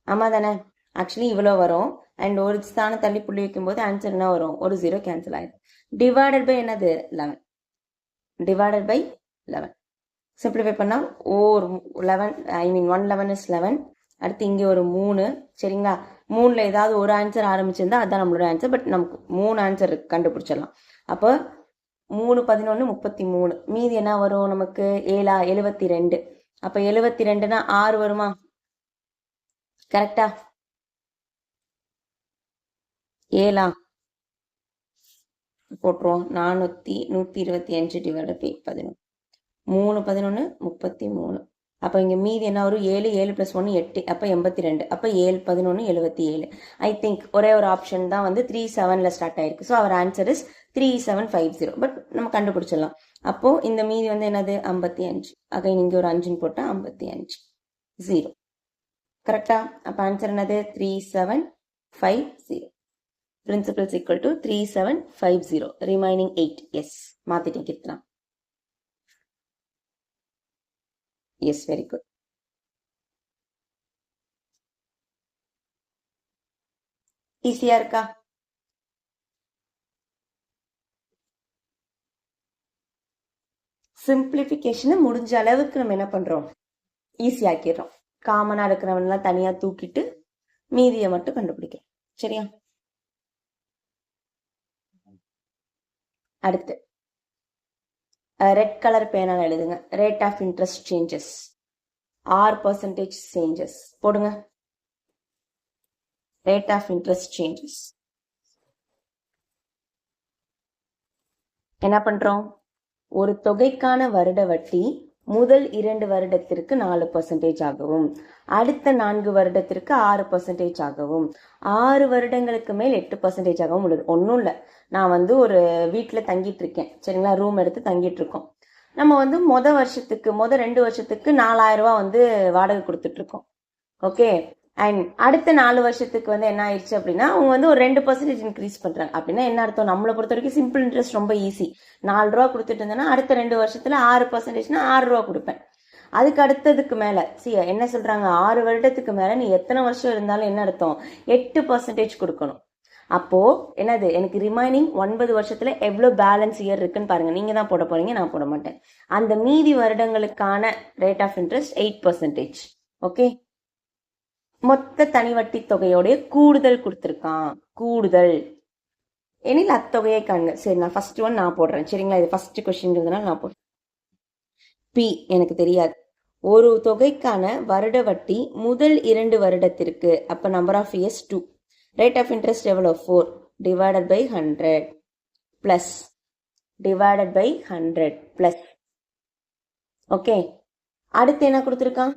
ஆமா தானே? ஆக்சுவலி இவ்வளோ வரும். அண்ட் ஒரு ஸ்தானம் தள்ளி புள்ளி வைக்கும்போது ஆன்சர் என்ன வரும்? ஒரு 0 கேன்சல் ஆயிடும். டிவைடட் பை என்னது? 11. Divided by 11. சிம்பிளிஃபை பண்ணா 111 இஸ் 11. அடுத்து இங்கே ஒரு 3. சரிங்களா? 3ல ஏதாவது ஒரு ஆன்சர் ஆரம்பிச்சிருந்தா அதுதான் நம்மளோட ஆன்சர். பட் நமக்கு 3 ஆன்சர் கண்டுபிடிச்சிடலாம். அப்போ 3 11 33. மீதி என்ன வரும் நமக்கு? 7 72. அப்ப 72னா 6 வருமா? கரெக்டா? 7 போட்டுருவோம். 125 டிவைடட் பை 11. 3 11 33. அப்போ இங்கே மீதி என்ன வரும்? 7 7 + 1 8. அப்போ 82. அப்போ 7 11 77. ஐ திங்க் ஒரே ஒரு ஆப்ஷன் தான் வந்து 37ல ஸ்டார்ட் ஆயிருக்கு. ஸோ அவர் ஆன்சர் இஸ் 3750. பட் நம்ம கண்டுபிடிச்சிடலாம். அப்போ இந்த மீதி வந்து என்னது? 55. அகைன் இங்கே ஒரு 5 போட்டால் 55. 0. கரெக்டா? அப்போ ஆன்சர் என்னது? 3750. Principals equal to 3750. Remaining 8. Yes, மாத்திட்டேன் கிருத்னா. Yes, very good. ஈஸியா இருக்கா? சிம்பிளிஃபிகேஷனை முடிஞ்ச அளவுக்கு நம்ம என்ன பண்றோம்? ஈஸியாக்கிடுறோம். காமனா இருக்கிறவன்லாம் தனியா தூக்கிட்டு மீதியை மட்டும் கண்டுபிடிக்கிறோம். சரியா? அடுத்து ரெட் கலர் பேனால் எழுதுங்க. Rate of interest changes or percentage changes போடுங்க. ரேட் ஆஃப் இன்ட்ரெஸ்ட் சேஞ்சஸ் என்ன பண்றோம்? ஒரு தொகைக்கான வருட வட்டி முதல் 2 வருடத்திற்கு 4% ஆகவும், அடுத்த 4 வருடத்திற்கு 6% ஆகவும், 6 வருடங்களுக்கு மேல் 8% ஆகவும் உள்ளது. ஒன்றும் இல்லை, நான் வந்து ஒரு வீட்டில் தங்கிட்டு இருக்கேன். சரிங்களா? ரூம் எடுத்து தங்கிட்டு இருக்கோம். நம்ம வந்து மொத 2 வருஷத்துக்கு 4000 ரூபாய் வந்து வாடகை கொடுத்துட்டு இருக்கோம். ஓகே. அண்ட் அடுத்த 4 வருஷத்துக்கு வந்து என்ன ஆயிடுச்சு அப்படின்னா அவங்க வந்து ஒரு 2% இன்க்ரீஸ் பண்றாங்க. அப்படின்னா என்ன அர்த்தம்? நம்மளை பொறுத்த வரைக்கும் சிம்பிள் இன்ட்ரெஸ்ட் ரொம்ப ஈஸி. 4 ரூபா கொடுத்துட்டு இருந்தேன்னா அடுத்த 2 வருஷத்துல 6%னா 6 ரூபா கொடுப்பேன். அதுக்கு அடுத்ததுக்கு மேல என்ன சொல்றாங்க? 6 வருடத்துக்கு மேல நீ எத்தனை வருஷம் இருந்தாலும் என்ன அர்த்தம்? 8% கொடுக்கணும். அப்போ என்னது? எனக்கு ரிமைனிங் 9 வருஷத்துல எவ்வளவு பேலன்ஸ் இயர் இருக்குன்னு பாருங்க. நீங்க தான் போட போறீங்க, நான் போட மாட்டேன். அந்த மீதி வருடங்களுக்கான ரேட் ஆஃப் இன்ட்ரெஸ்ட் 8%. ஓகே. மொத்த தனி வட்டி தொகையோடைய கூடுதல் கொடுத்துருக்கான். கூடுதல் எனில் அத்தொகையை காண்க. சரி, நான் ஃபர்ஸ்ட் ஒன் நான் போடுறேன். சரிங்களா? இது ஃபர்ஸ்ட் கொஸ்டின்ங்கிறதுனால நான் போடுறேன். பி எனக்கு தெரியாது. ஒரு தொகைக்கான வருட வட்டி முதல் 2 வருடத்திற்கு, அப்ப number of years 2. Rate of interest எவ்வளோ? 4 divided by 100 plus divided by 100 plus. Okay. அடுத்து என்ன கொடுத்துருக்கான்?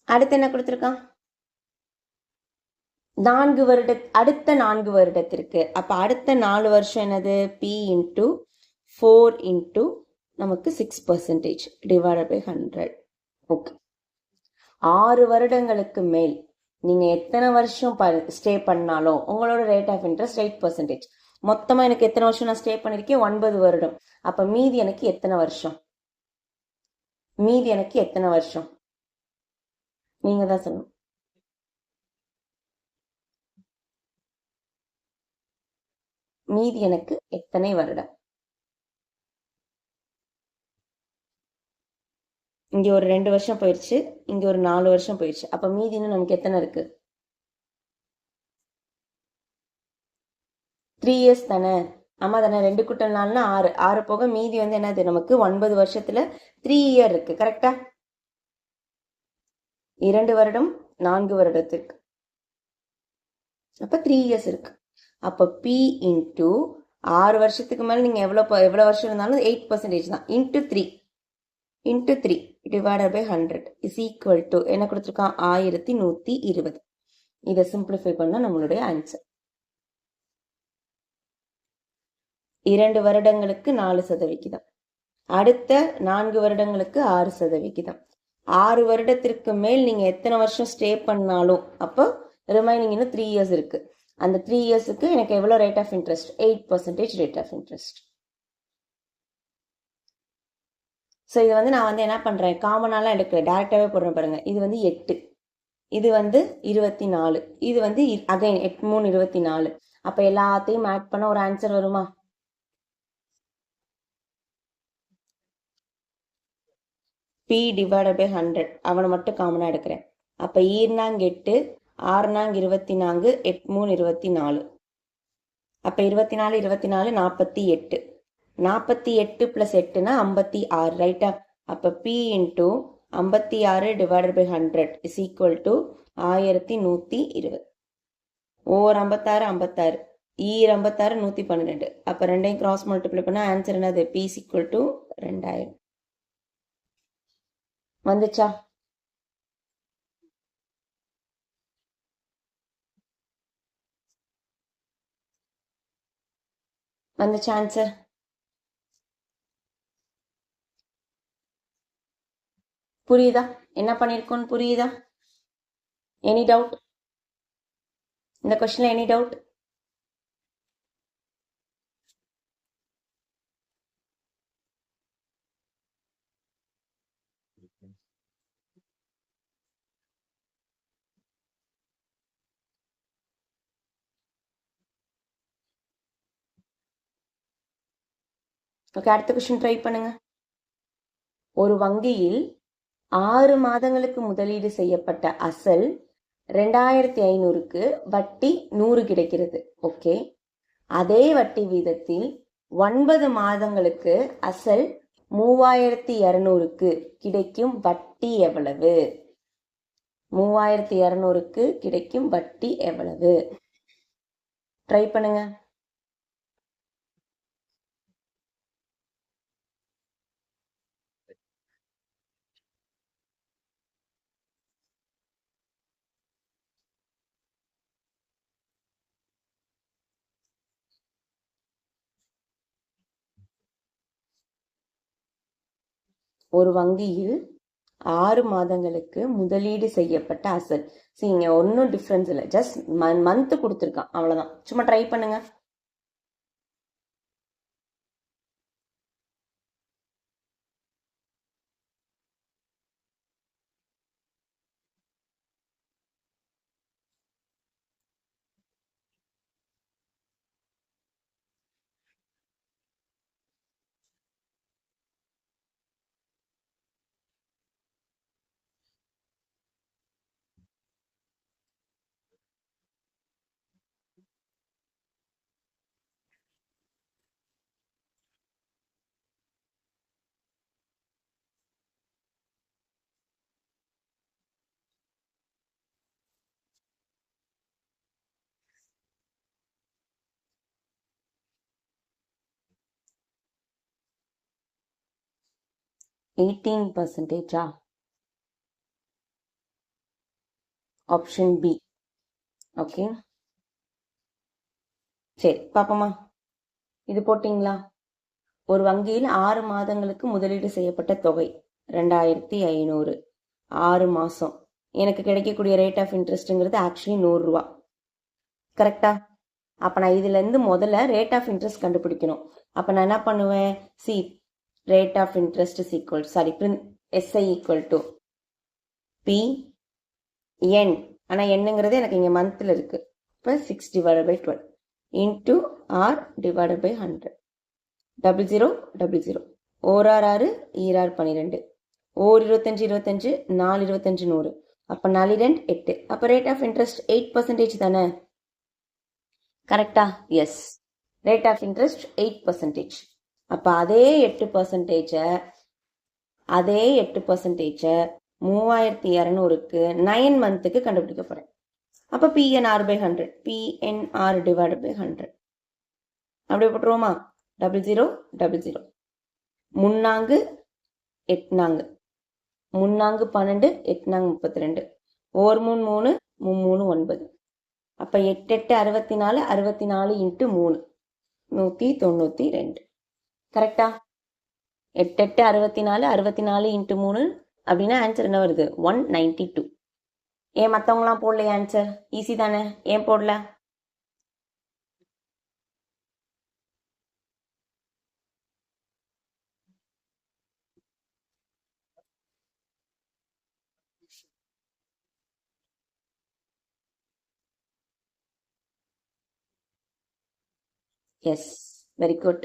அடுத்த 4 வருடத்திற்கு. அப்ப அடுத்த 4 வருஷம் என்னது? P இன்டூ 4 இன்டூ நமக்கு 6% டிவைடட் பை 100. ஓகே. 6 வருடங்களுக்கு மேல் நீங்க எத்தனை வருஷம் ஸ்டே பண்ணாலும் உங்களோட ரேட் ஆஃப் இன்ட்ரெஸ்ட் 8%. மொத்தமா எனக்கு எத்தனை வருஷம் நான் ஸ்டே பண்ணிருக்கேன்? 9 வருடம். அப்ப மீதி எனக்கு எத்தனை வருஷம்? நீங்க தான் சொல்லணும். மீதி எனக்கு எத்தனை வருடம்? இங்க ஒரு 2 வருஷம் போயிடுச்சு, இங்க ஒரு 4 வருஷம் போயிடுச்சு. அப்ப மீதி இன்னும் நமக்கு எத்தனை இருக்கு? 3 இயர்ஸ் தானே? ஆமாம் தானே? 2 கூட்டல் 4னா 6. 6 போக மீதி வந்து என்னது நமக்கு 9 வருஷத்துல 3 இயர் இருக்கு. கரெக்டா? 2 வருடம் 4 வருடத்துக்கு. அப்ப 3 இயர்ஸ் இருக்கு. அப்ப P இன்டூ 6 வருஷத்துக்கு மேல நீங்க எவ்வளவு வருஷம் இருந்தாலும் 8% தான். Into 3 divided by 100 is equal to என்ன கொடுத்துருக்கான்? 1120. இதை சிம்பிளிஃபை பண்ணா நம்மளுடைய ஆன்சர். 2 வருடங்களுக்கு 4%. அடுத்த 4 வருடங்களுக்கு 6%. 6 வருடத்திற்கு மேல் நீங்க எத்தனை வருஷம் ஸ்டே பண்ணாலும் அப்போ ரிமைனிங் இன்னும் 3 இயர்ஸ் இருக்கு. அந்த 3 இயர்ஸுக்கு எனக்கு எவ்வளவு rate of interest? 8% rate of interest. So இது வந்து நான் வந்து என்ன பண்றேன், காமனாலாம் எடுக்கல, டேரக்டாவே போடுறேன் பாருங்க. இது வந்து 8, இது வந்து 24, இது வந்து அகைன் 8 3 24. அப்ப எல்லாத்தையும் ஆட் பண்ண ஒரு ஆன்சர் வருமா? P divided by 100. அவனை மட்டும் காமனா எடுக்கிறேன். அப்ப ஈர்னாங்க 8, 6 24, 8 3 24. அப்ப 24 24 48. 48 பிளஸ் 8னா 56, ரைட்டா? அப்ப P into 56 divided by 100 is equal to 1120. Or 56 56, ஈர் 56 112. அப்ப ரெண்டையும் கிராஸ் மல்டிப்ளை பண்ணா ஆன்சர் என்னது? P is equal to 2000. வந்துச்சா? வந்துச்சா ஆன்சர்? புரியுதா என்ன பண்ணிருக்கோன்னு? புரியுதா? Any doubt? இந்த கொஸ்டின்ல எனி டவுட்? ஓகே, அடுத்த கொஸ்டின் ட்ரை பண்ணுங்க. ஒரு வங்கியில் 6 மாதங்களுக்கு முதலீடு செய்யப்பட்ட அசல் 2500க்கு வட்டி 100 கிடைக்கிறது. ஓகே, அதே வட்டி வீதத்தில் 9 மாதங்களுக்கு அசல் 3200க்கு கிடைக்கும் வட்டி எவ்வளவு? 3200க்கு கிடைக்கும் வட்டி எவ்வளவு? ட்ரை பண்ணுங்க. ஒரு வங்கியில் 6 மாதங்களுக்கு முதலீடு செய்யப்பட்ட அசல். இங்க ஒன்னும் டிஃபரன்ஸ் இல்லை, ஜஸ்ட் மந்த் கொடுத்துருக்கான், அவ்வளவுதான். சும்மா ட்ரை பண்ணுங்க. %? Option B. ஓகே, சரி பாப்போமா. இது போட்டிங்களா? ஒரு வங்கியில் 6 மாதங்களுக்கு முதலீடு செய்யப்பட்ட தொகை 2500, 6 மாசம். எனக்கு கிடைக்கக்கூடிய ரேட் ஆஃப் இன்ட்ரெஸ்ட்ங்கிறது ஆக்சுவலி 100 ரூபா. கரெக்டா? அப்ப நான் இதுல இருந்து முதல்ல ரேட் ஆஃப் இன்ட்ரெஸ்ட் கண்டுபிடிக்கணும். அப்ப நான் என்ன பண்ணுவேன்? C rate of interest is equal, sorry, SI equal to P N. ஆனா என்னங்கிறது எனக்கு இங்க மந்த்ல இருக்கு. இப்போ 6 divided by 12 into R divided by 100. 00 00, or 6 ஈரார் 12, ஓர் 25 25, 4 25 100. அப்ப 4 2 8. அப்ப ரேட் ஆஃப் இன்ட்ரெஸ்ட் 8% தானே? கரெக்டா? எஸ். Rate of interest 8%. அப்போ அதே 8%, அதே 8%, 3200க்கு 9 மந்த்துக்கு கண்டுபிடிக்க போறேன். அப்போ PNR by 100, PNR divided by 100 அப்படியே போட்டுருவோமா? 00 00 முன்னாங்கு எட்நாங்கு, முன்னாங்கு 12, எட்நாங்கு 32, ஓர் 3 3, 3 9. அப்போ 8 8 64, 64 இன்ட்டு 3 192. கரெக்டா? 8 8 64, 64 இன்ட்டு 3 அப்படின்னா ஆன்சர் என்ன வருது? 192. ஏன் மற்றவங்களாம் போடலையா ஆன்சர்? ஈஸி தானே, ஏன் போடல? S, very good.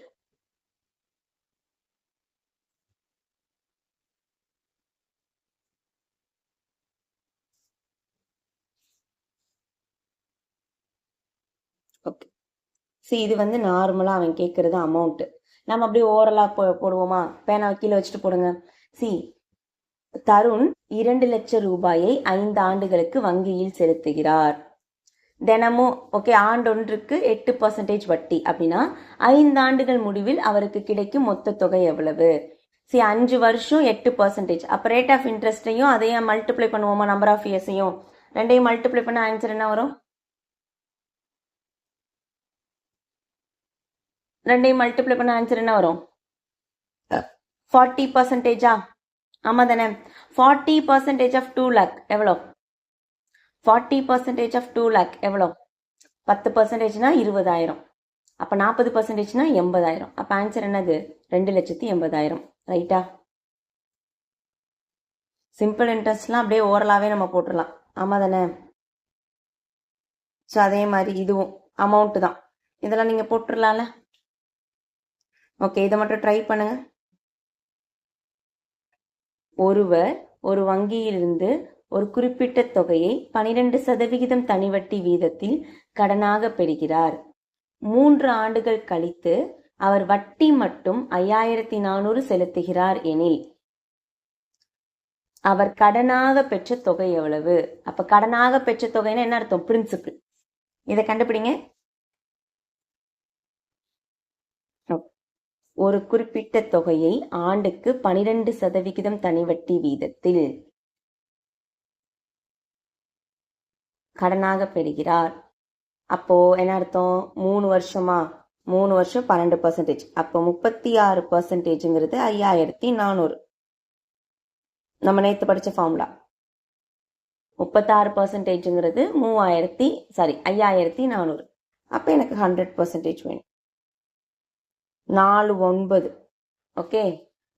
ஓகே, இது வந்து நார்மலாக அவன் கேட்குறது அமௌண்ட்டு. நம்ம அப்படியே ஓரலாக போடுவோமா? பேனா கீழே வச்சுட்டு போடுங்க. தருண் 2 லட்சம் ரூபாயை 5 ஆண்டுகளுக்கு வங்கியில் செலுத்துகிறார். தினமும் ஓகே, ஆண்டொன்றுக்கு 8% வட்டி அப்படின்னா 5 ஆண்டுகள் முடிவில் அவருக்கு கிடைக்கும் மொத்த தொகை எவ்வளவு? 5 வருஷம் 8%. அப்போ ரேட் ஆஃப் இன்ட்ரெஸ்டையும் அதையும் மல்டிப்ளை பண்ணுவோமா? நம்பர் ஆஃப் இயர்ஸையும் ரெண்டையும் மல்டிப்ளை பண்ண ஆன்சர் என்ன வரும்? ரெண்டையும் மல்டிப்ளை பண்ண ஆன்சர் என்ன வரும்? 40%. ஆமா தானே? 40% ஆஃப் 2 lakh எவ்வளோ? 40% ஆஃப் 2 lakh எவ்வளோ? 10%னா 20,000. அப்போ 40%னா 80,000. அப்போ ஆன்சர் என்னது? 2,80,000. ரைட்டா? சிம்பிள் இன்ட்ரெஸ்ட்லாம் அப்படியே ஓரலாகவே நம்ம போட்டுடலாம். ஆமா தானே? ஸோ அதே மாதிரி இதுவும் அமௌண்ட்டு தான். இதெல்லாம் நீங்கள் போட்டுடலாம்ல? ஓகே, இதை மட்டும் ட்ரை பண்ணுங்க. ஒருவர் ஒரு வங்கியிலிருந்து ஒரு குறிப்பிட்ட தொகையை 12% தனிவட்டி வீதத்தில் கடனாக பெறுகிறார். 3 ஆண்டுகள் கழித்து அவர் வட்டி மட்டும் 5,400 செலுத்துகிறார் எனில் அவர் கடனாக பெற்ற தொகை எவ்வளவு? அப்ப கடனாக பெற்ற தொகைன்னா என்ன அர்த்தம்? பிரின்சிபிள். இதை கண்டுபிடிங்க. ஒரு குறிப்பிட்ட தொகையை ஆண்டுக்கு 12% தனிவட்டி வீதத்தில் கடனாக பெறுகிறார். அப்போ என்ன அர்த்தம்? 3 வருஷமா? 3 வருஷம் 12%. அப்போ 36%ங்கிறது 5,400. நம்ம நேற்று படிச்ச ஃபார்முலா. 36%ங்கிறது 5,400. அப்போ எனக்கு 100% வேணும். 4 9. ஓகே,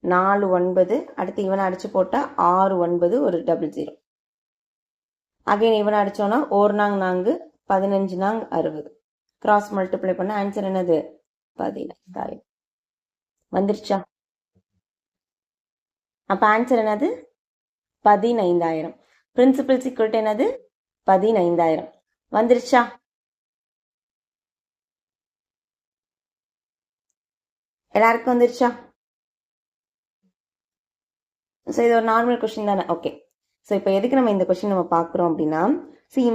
4 9. அடுத்து இவனை அடிச்சு போட்டா 6 9 ஒரு 00. அகைன் இவனை அடிச்சோன்னா 1 நாங் 4, 15 நாங் 60. கிராஸ் மல்டிப்ளை பண்ண ஆன்சர் என்னது? 15,000. வந்துருச்சா? அப்ப ஆன்சர் என்னது? 15,000. பிரின்சிபல் சீக்ரெட் என்னது? 15,000. வந்துருச்சா? எல்லாருக்கும் வந்துருச்சா? ஸோ இது ஒரு நார்மல் கொஸ்டின் தானே? ஓகே, ஸோ இப்போ எதுக்கு நம்ம இந்த கொஸ்டின் நம்ம பார்க்குறோம் அப்படின்னா,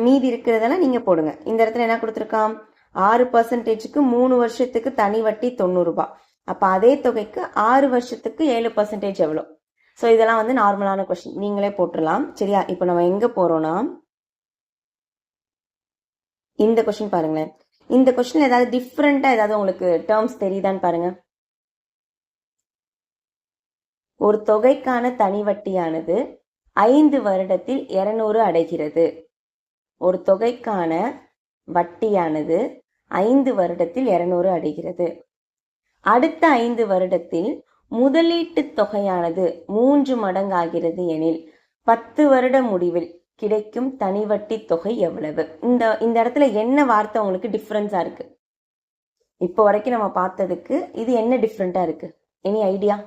மீதி இருக்கிறதெல்லாம் நீங்கள் போடுங்க. இந்த இடத்துல என்ன கொடுத்துருக்கான்? 6%க்கு 3 வருஷத்துக்கு தனி வட்டி 90 ரூபாய். அப்போ அதே தொகைக்கு 6 வருஷத்துக்கு 7% எவ்வளோ? ஸோ இதெல்லாம் வந்து நார்மலான கொஸ்டின், நீங்களே போட்டுடலாம். சரியா? இப்போ நம்ம எங்கே போகிறோன்னா, இந்த கொஸ்டின் பாருங்களேன். இந்த கொஸ்டின் ஏதாவது டிஃப்ரெண்ட்டாக ஏதாவது உங்களுக்கு டேர்ம்ஸ் தெரியுதான்னு பாருங்க. ஒரு தொகைக்கான தனி வட்டியானது 5 வருடத்தில் 200 அடைகிறது. ஒரு தொகைக்கான வட்டியானது 5 வருடத்தில் 200 அடைகிறது. அடுத்த 5 வருடத்தில் முதலீட்டு தொகையானது 3 மடங்காகிறது எனில் 10 வருட முடிவில் கிடைக்கும் தனி வட்டி தொகை எவ்வளவு? இந்த இடத்துல என்ன வார்த்தை உங்களுக்கு டிஃபரன்ஸா இருக்கு? இப்போ வரைக்கும் நம்ம பார்த்ததுக்கு இது என்ன டிஃப்ரெண்டா இருக்கு? Any idea?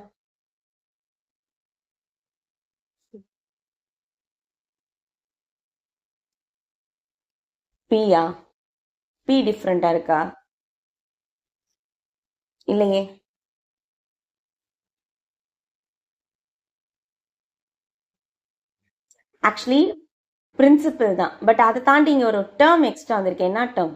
பியா? பி டிஃப்ரெண்டா இருக்கா? இல்லையே. ஆக்சுவலி பிரின்சிபல் தான், பட் அதை தாண்டி இங்க ஒரு டேர்ம் எக்ஸ்ட்ரா வந்திருக்கு. என்ன டேர்ம்?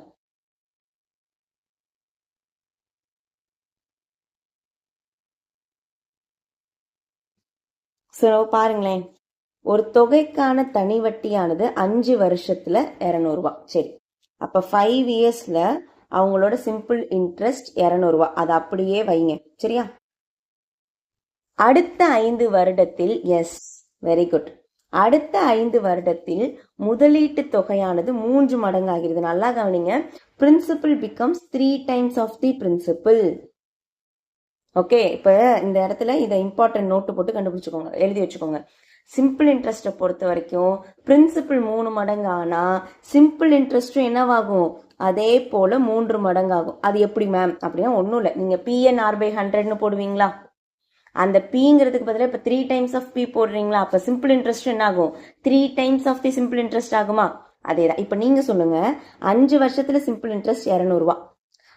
ஸோ பாருங்களேன், ஒரு தொகைக்கான தனி வட்டியானது 5 வருஷத்துல 200 ரூபா. சரி, அப்ப 5 இயர்ஸ்ல அவங்களோட சிம்பிள் இன்ட்ரெஸ்ட் 200 ரூபா. அதை அப்படியே வைங்க. சரியா? அடுத்த 5 வருடத்தில், எஸ், வெரி குட், அடுத்த 5 வருடத்தில் முதலீட்டு தொகையானது 3 மடங்காகிறது. நல்லா கவனிங்க. Principal becomes 3 times of the principal. Okay, இப்போ இந்த இடத்துல இதை இம்பார்ட்டன்ட் நோட்டு போட்டு கண்டுபிடிச்சுக்கோங்க, எழுதி வச்சுக்கோங்க. சிம்பிள் இன்ட்ரெஸ்ட்டை பொறுத்த வரைக்கும் பிரின்சிபல் 3 மடங்கு ஆனா சிம்பிள் இன்ட்ரெஸ்டும் என்னவாகும்? அதே போல 3 மடங்காகும். அது எப்படி மேம் அப்படின்னா ஒன்றும் இல்லை, நீங்க PNR/100ன்னு போடுவீங்களா? அந்த பிங்கிறதுக்கு பதிலாக இப்போ 3 டைம்ஸ் ஆஃப் பி போடுறீங்களா? அப்போ சிம்பிள் இன்ட்ரெஸ்ட் என்ன ஆகும்? 3 times of the simple interest ஆகுமா? அதேதான். இப்போ நீங்க சொல்லுங்க, 5 வருஷத்துல சிம்பிள் இன்ட்ரெஸ்ட் 200 ரூபா.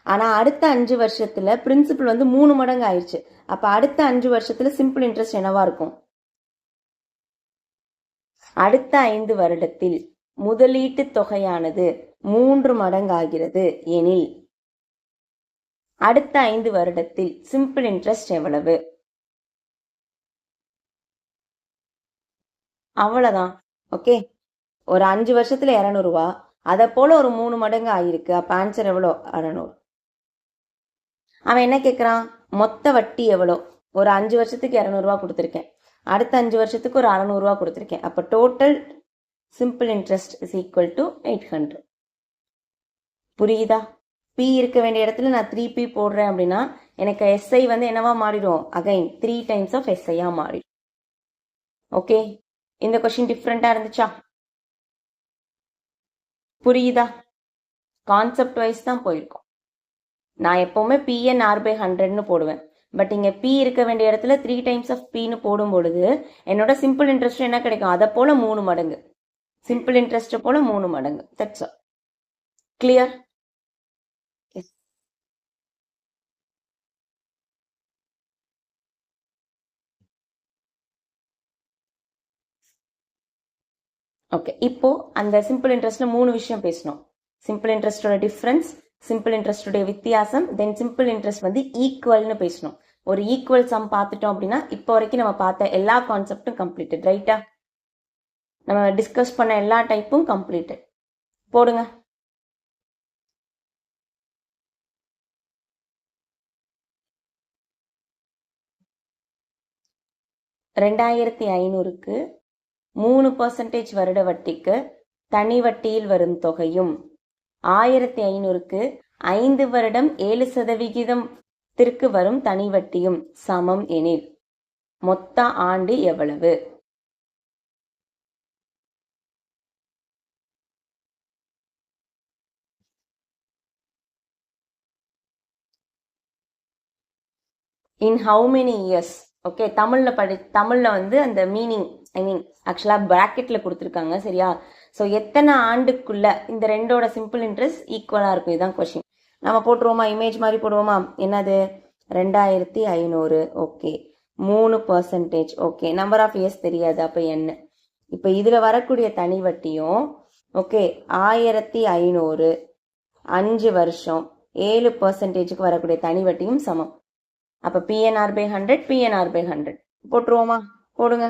ஆனா அடுத்த 5 வருஷத்துல பிரின்சிபல் வந்து 3 மடங்கு ஆயிடுச்சு. அப்ப அடுத்த 5 வருஷத்துல சிம்பிள் இன்ட்ரெஸ்ட் என்னவா இருக்கும்? அடுத்த 5 வருடத்தில் முதலீட்டு தொகையானது 3 மடங்காகிறது எனில் அடுத்த 5 வருடத்தில் சிம்பிள் இன்ட்ரெஸ்ட் எவ்வளவு? அவ்வளவுதான். ஓகே, ஒரு 5 வருஷத்துல 200 ரூபா, அதை போல ஒரு 3 மடங்கு ஆயிருக்கு. அப்ப ஆன்சர் எவ்வளோ? 600. அவன் என்ன கேட்குறான்? மொத்த வட்டி எவ்வளோ? ஒரு 5 வருஷத்துக்கு 200 ரூபா கொடுத்துருக்கேன், அடுத்த 5 வருஷத்துக்கு ஒரு 600 ரூபா கொடுத்துருக்கேன். அப்போ total simple interest is equal to 800. புரியுதா? பி இருக்க வேண்டிய இடத்துல நான் 3P போடுறேன் அப்படின்னா எனக்கு எஸ்ஐ வந்து என்னவா மாறிடும்? அகைன் 3 டைம்ஸ் ஆஃப் எஸ்ஐயா மாறிடும். ஓகே, இந்த கொஸ்டின் டிஃப்ரெண்டா இருந்துச்சா? புரியுதா? கான்செப்ட் வைஸ் தான் போயிருக்கோம். நான் எப்பவுமே PNR/100ன்னு போடுவேன். பட் இங்க பி இருக்க வேண்டிய இடத்துல 3 டைம்ஸ் ஆஃப் பின்னு போடும் பொழுது என்னோட சிம்பிள் இன்ட்ரெஸ்ட் என்ன கிடைக்கும்? அதை போல 3 மடங்கு. சிம்பிள் இன்ட்ரெஸ்ட் போல 3 மடங்கு. That's all. கிளியர்? ஓகே, இப்போ அந்த சிம்பிள் இன்ட்ரெஸ்ட்ல 3 விஷயம் பேசணும். சிம்பிள் இன்ட்ரெஸ்டோட டிஃபரன்ஸ், சிம்பிள் இன்ட்ரெஸ்டோட வித்தியாசம், தென் சிம்பிள் இன்ட்ரெஸ்ட் வந்து ஈக்குவல்னு பேசணும். ஒரு ஈக்குவல் சம் பார்த்துட்டோம் அப்படின்னா இப்போ வரைக்கும் நம்ம பார்த்த எல்லா கான்செப்டும் கம்ப்ளீட்டட். ரைட்டா? நம்ம டிஸ்கஸ் பண்ண எல்லா டைப்பும் கம்ப்ளீட்டட். போடுங்க. $2500க்கு 3% வருட வட்டிக்கு தனி வட்டியில் வரும் தொகையும், 1500க்கு 5 வருடம் 7% வரும் தனி வட்டியும் சமம் எனில் மொத்த ஆண்டு எவ்வளவு? In how many years? Okay, தமிழ்ல வந்து அந்த மீனிங், ஐ மீன் ஆக்சுவலா பிராக்கெட்ல கொடுத்துருக்காங்க. சரியா? ஸோ எத்தனை ஆண்டுக்குள்ள இந்த ரெண்டோட சிம்பிள் இன்ட்ரெஸ்ட் ஈக்குவலா இருக்கும்? இதுதான் கொஸ்டின். நம்ம போட்டுருவோமா? இமேஜ் மாதிரி போடுவோமா? என்னது? 2500. Okay, 3%. Okay, number of years தெரியாது, அப்ப என்ன? இப்போ இதுல வரக்கூடிய தனி வட்டியும், ஓகே, 1500 5 வருஷம் 7%க்கு வரக்கூடிய தனி வட்டியும் சமம். அப்ப PNR/100 போட்டுருவோமா? போடுங்க.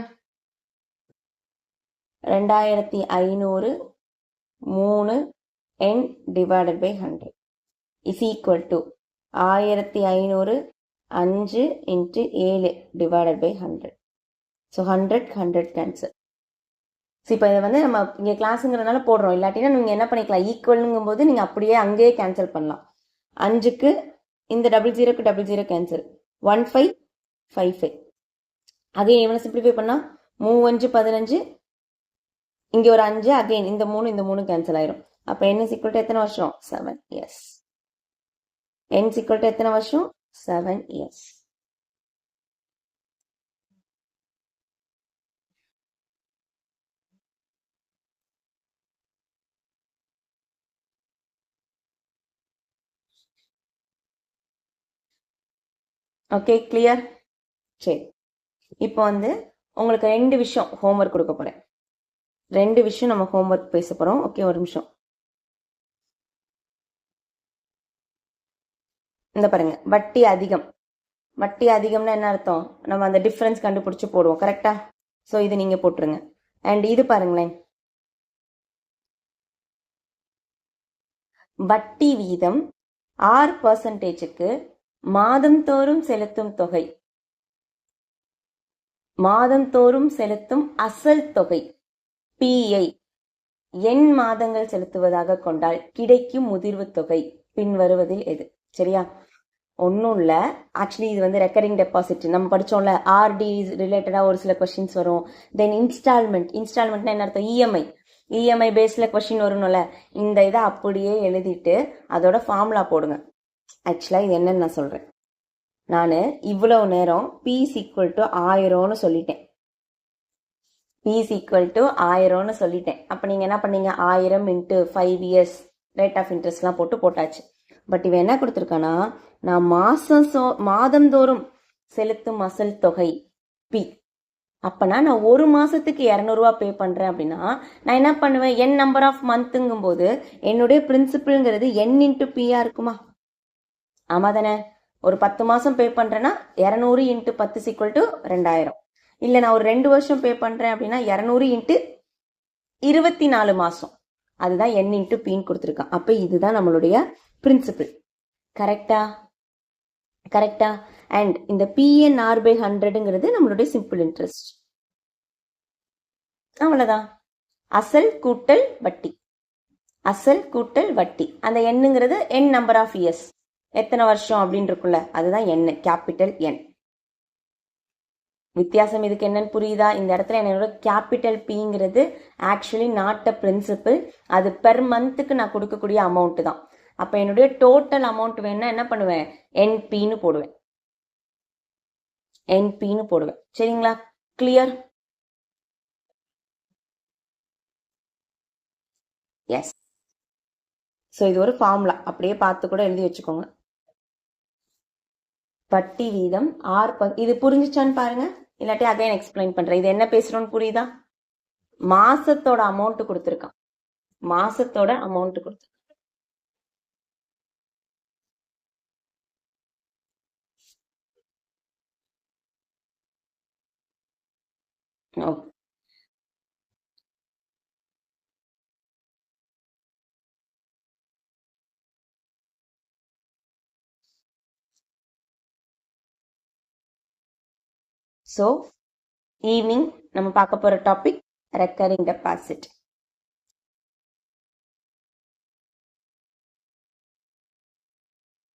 2500 3 n/100 is equal to 1500 5 × 7/100. So 100 cancel. So இப்போ இதை வந்து நம்ம இங்கே கிளாஸுங்கிறதுனால போடுறோம். இல்லாட்டினா நீங்கள் என்ன பண்ணிக்கலாம்? ஈக்குவலுங்கும் போது நீங்கள் அப்படியே அங்கேயே கேன்சல் பண்ணலாம். 5க்கு இந்த 00க்கு 00 கேன்சல். 1555. அகைன் இவனை சிம்பிளிஃபை பண்ணா 3 5 15. இங்க ஒரு 5, அகைன் இந்த 3 கேன்சல் ஆயிரும். அப்ப n is equal to எத்தனை வருஷம்? 7 years. n is equal to எத்தனை வருஷம்? 7 years. Okay, clear? சரி, இப்போ வந்து உங்களுக்கு 2 விஷயம் ஹோம்ஒர்க் கொடுக்க போறேன். 2 விஷயம் நம்ம ஹோம்ஒர்க் பேச போறோம். ஓகே, ஒரு நிமிஷம். இந்த பாருங்க, வட்டி அதிகம். வட்டி அதிகம்னா என்ன அர்த்தம்? நம்ம அந்த டிஃபரன்ஸ் கண்டுபிடிச்சு போடுவோம், கரெக்டா? ஸோ இது நீங்க போட்டுருங்க. அண்ட் இது பாருங்களேன், வட்டி வீதம் 6%க்கு மாதந்தோறும் செலுத்தும் தொகை, மாதந்தோறும் செலுத்தும் அசல் தொகை பிஐ எண் மாதங்கள் செலுத்துவதாக கொண்டால் கிடைக்கும் முதிர்வு தொகை பின்வருவதில் எது? சரியா? ஒன்றும் இல்லை, ஆக்சுவலி இது வந்து ரெக்கரிங் டெபாசிட் நம்ம படித்தோம்ல, ஆர்டி ரிலேட்டடாக ஒரு சில கொஸ்டின்ஸ் வரும். தென் இன்ஸ்டால்மெண்ட்னா என்ன அர்த்தம்? இஎம்ஐ பேஸில் கொஸ்டின் வரும்ல. இந்த இதை அப்படியே எழுதிட்டு அதோட ஃபார்முலா போடுங்க. ஆக்சுவலாக இது என்னன்னு நான் சொல்கிறேன். நான் இவ்வளவு நேரம் பீஸ் ஈக்குவல் டு 1000ன்னு சொல்லிட்டேன். பீஸ் ஈக்குவல் டு 1000ன்னு சொல்லிட்டேன். அப்போ நீங்கள் என்ன பண்ணீங்க? 1000 இன்ட்டு 5 இயர்ஸ் ரேட் ஆஃப் இன்ட்ரெஸ்ட்லாம் போட்டாச்சு. பட் இவன் என்ன கொடுத்துருக்கானா, நான் மாதந்தோறும் செலுத்தும் அசல் தொகை பி. அப்பனா நான் ஒரு மாசத்துக்கு 200 பே பண்றேன் அப்படின்னா நான் என்ன பண்ணுவேன்? என் நம்பர் ஆஃப் மந்த்துங்கும் போது என்னுடைய பிரின்சிபிள்ங்கிறது என் இன்ட்டு பியா இருக்குமா? ஆமா தானே? ஒரு 10 மாசம் பே பண்றேன்னா 200 இன்ட்டு 10 ஈக்குவல் டு 2000. இல்லை நான் ஒரு 2 வருஷம் பே பண்றேன் அப்படின்னா 200 இன்ட்டு 24 மாசம், அதுதான் என் இன்ட்டு பின்னு கொடுத்துருக்கான். அப்போ இதுதான் நம்மளுடைய பிரின்சிபிள். கரெக்டா? கரெக்டா? அண்ட் இந்த PNR/100ங்கிறது நம்மளுடைய சிம்பிள் இன்ட்ரெஸ்ட். அவ்வளவுதான். அசல் கூட்டல் வட்டி, அசல் கூட்டல் வட்டி. அந்த எண்ணுங்கிறது என் நம்பர் ஆஃப் இயர்ஸ், எத்தனை வருஷம் அப்படின்னு இருக்குல்ல, அதுதான் என், கேபிட்டல் என். வித்தியாசம் இதுக்கு என்னன்னு புரியுதா? இந்த இடத்துல என்னோட கேபிட்டல் பிங்கிறது ஆக்சுவலி நாட் அ பிரின்சிபிள், அது பெர் மந்த்துக்கு நான் கொடுக்கக்கூடிய அமௌண்ட் தான். அப்போ என்னுடைய டோட்டல் அமௌண்ட் வேணும்னா என்ன பண்ணுவேன்? என்பின்னு போடுவேன், என்பின்னு போடுவேன். சரிங்களா? கிளியர்? எஸ். ஸோ இது ஒரு ஃபார்முலா, அப்படியே பார்த்து கூட எழுதி வச்சுக்கோங்க. வட்டி வீதம் 6. இது புரிஞ்சுச்சான்னு பாருங்க, இல்லாட்டி அகைன் எக்ஸ்பிளைன் பண்றேன். இது என்ன பேசுறோம்னு புரியுதா? மாசத்தோட அமௌண்ட் கொடுத்துருக்கான், மாசத்தோட அமௌண்ட் கொடுத்து. ஓகே, ஸோ ஈவினிங் நம்ம பார்க்க போற டாபிக் ரெக்கரிங் டெபாசிட்.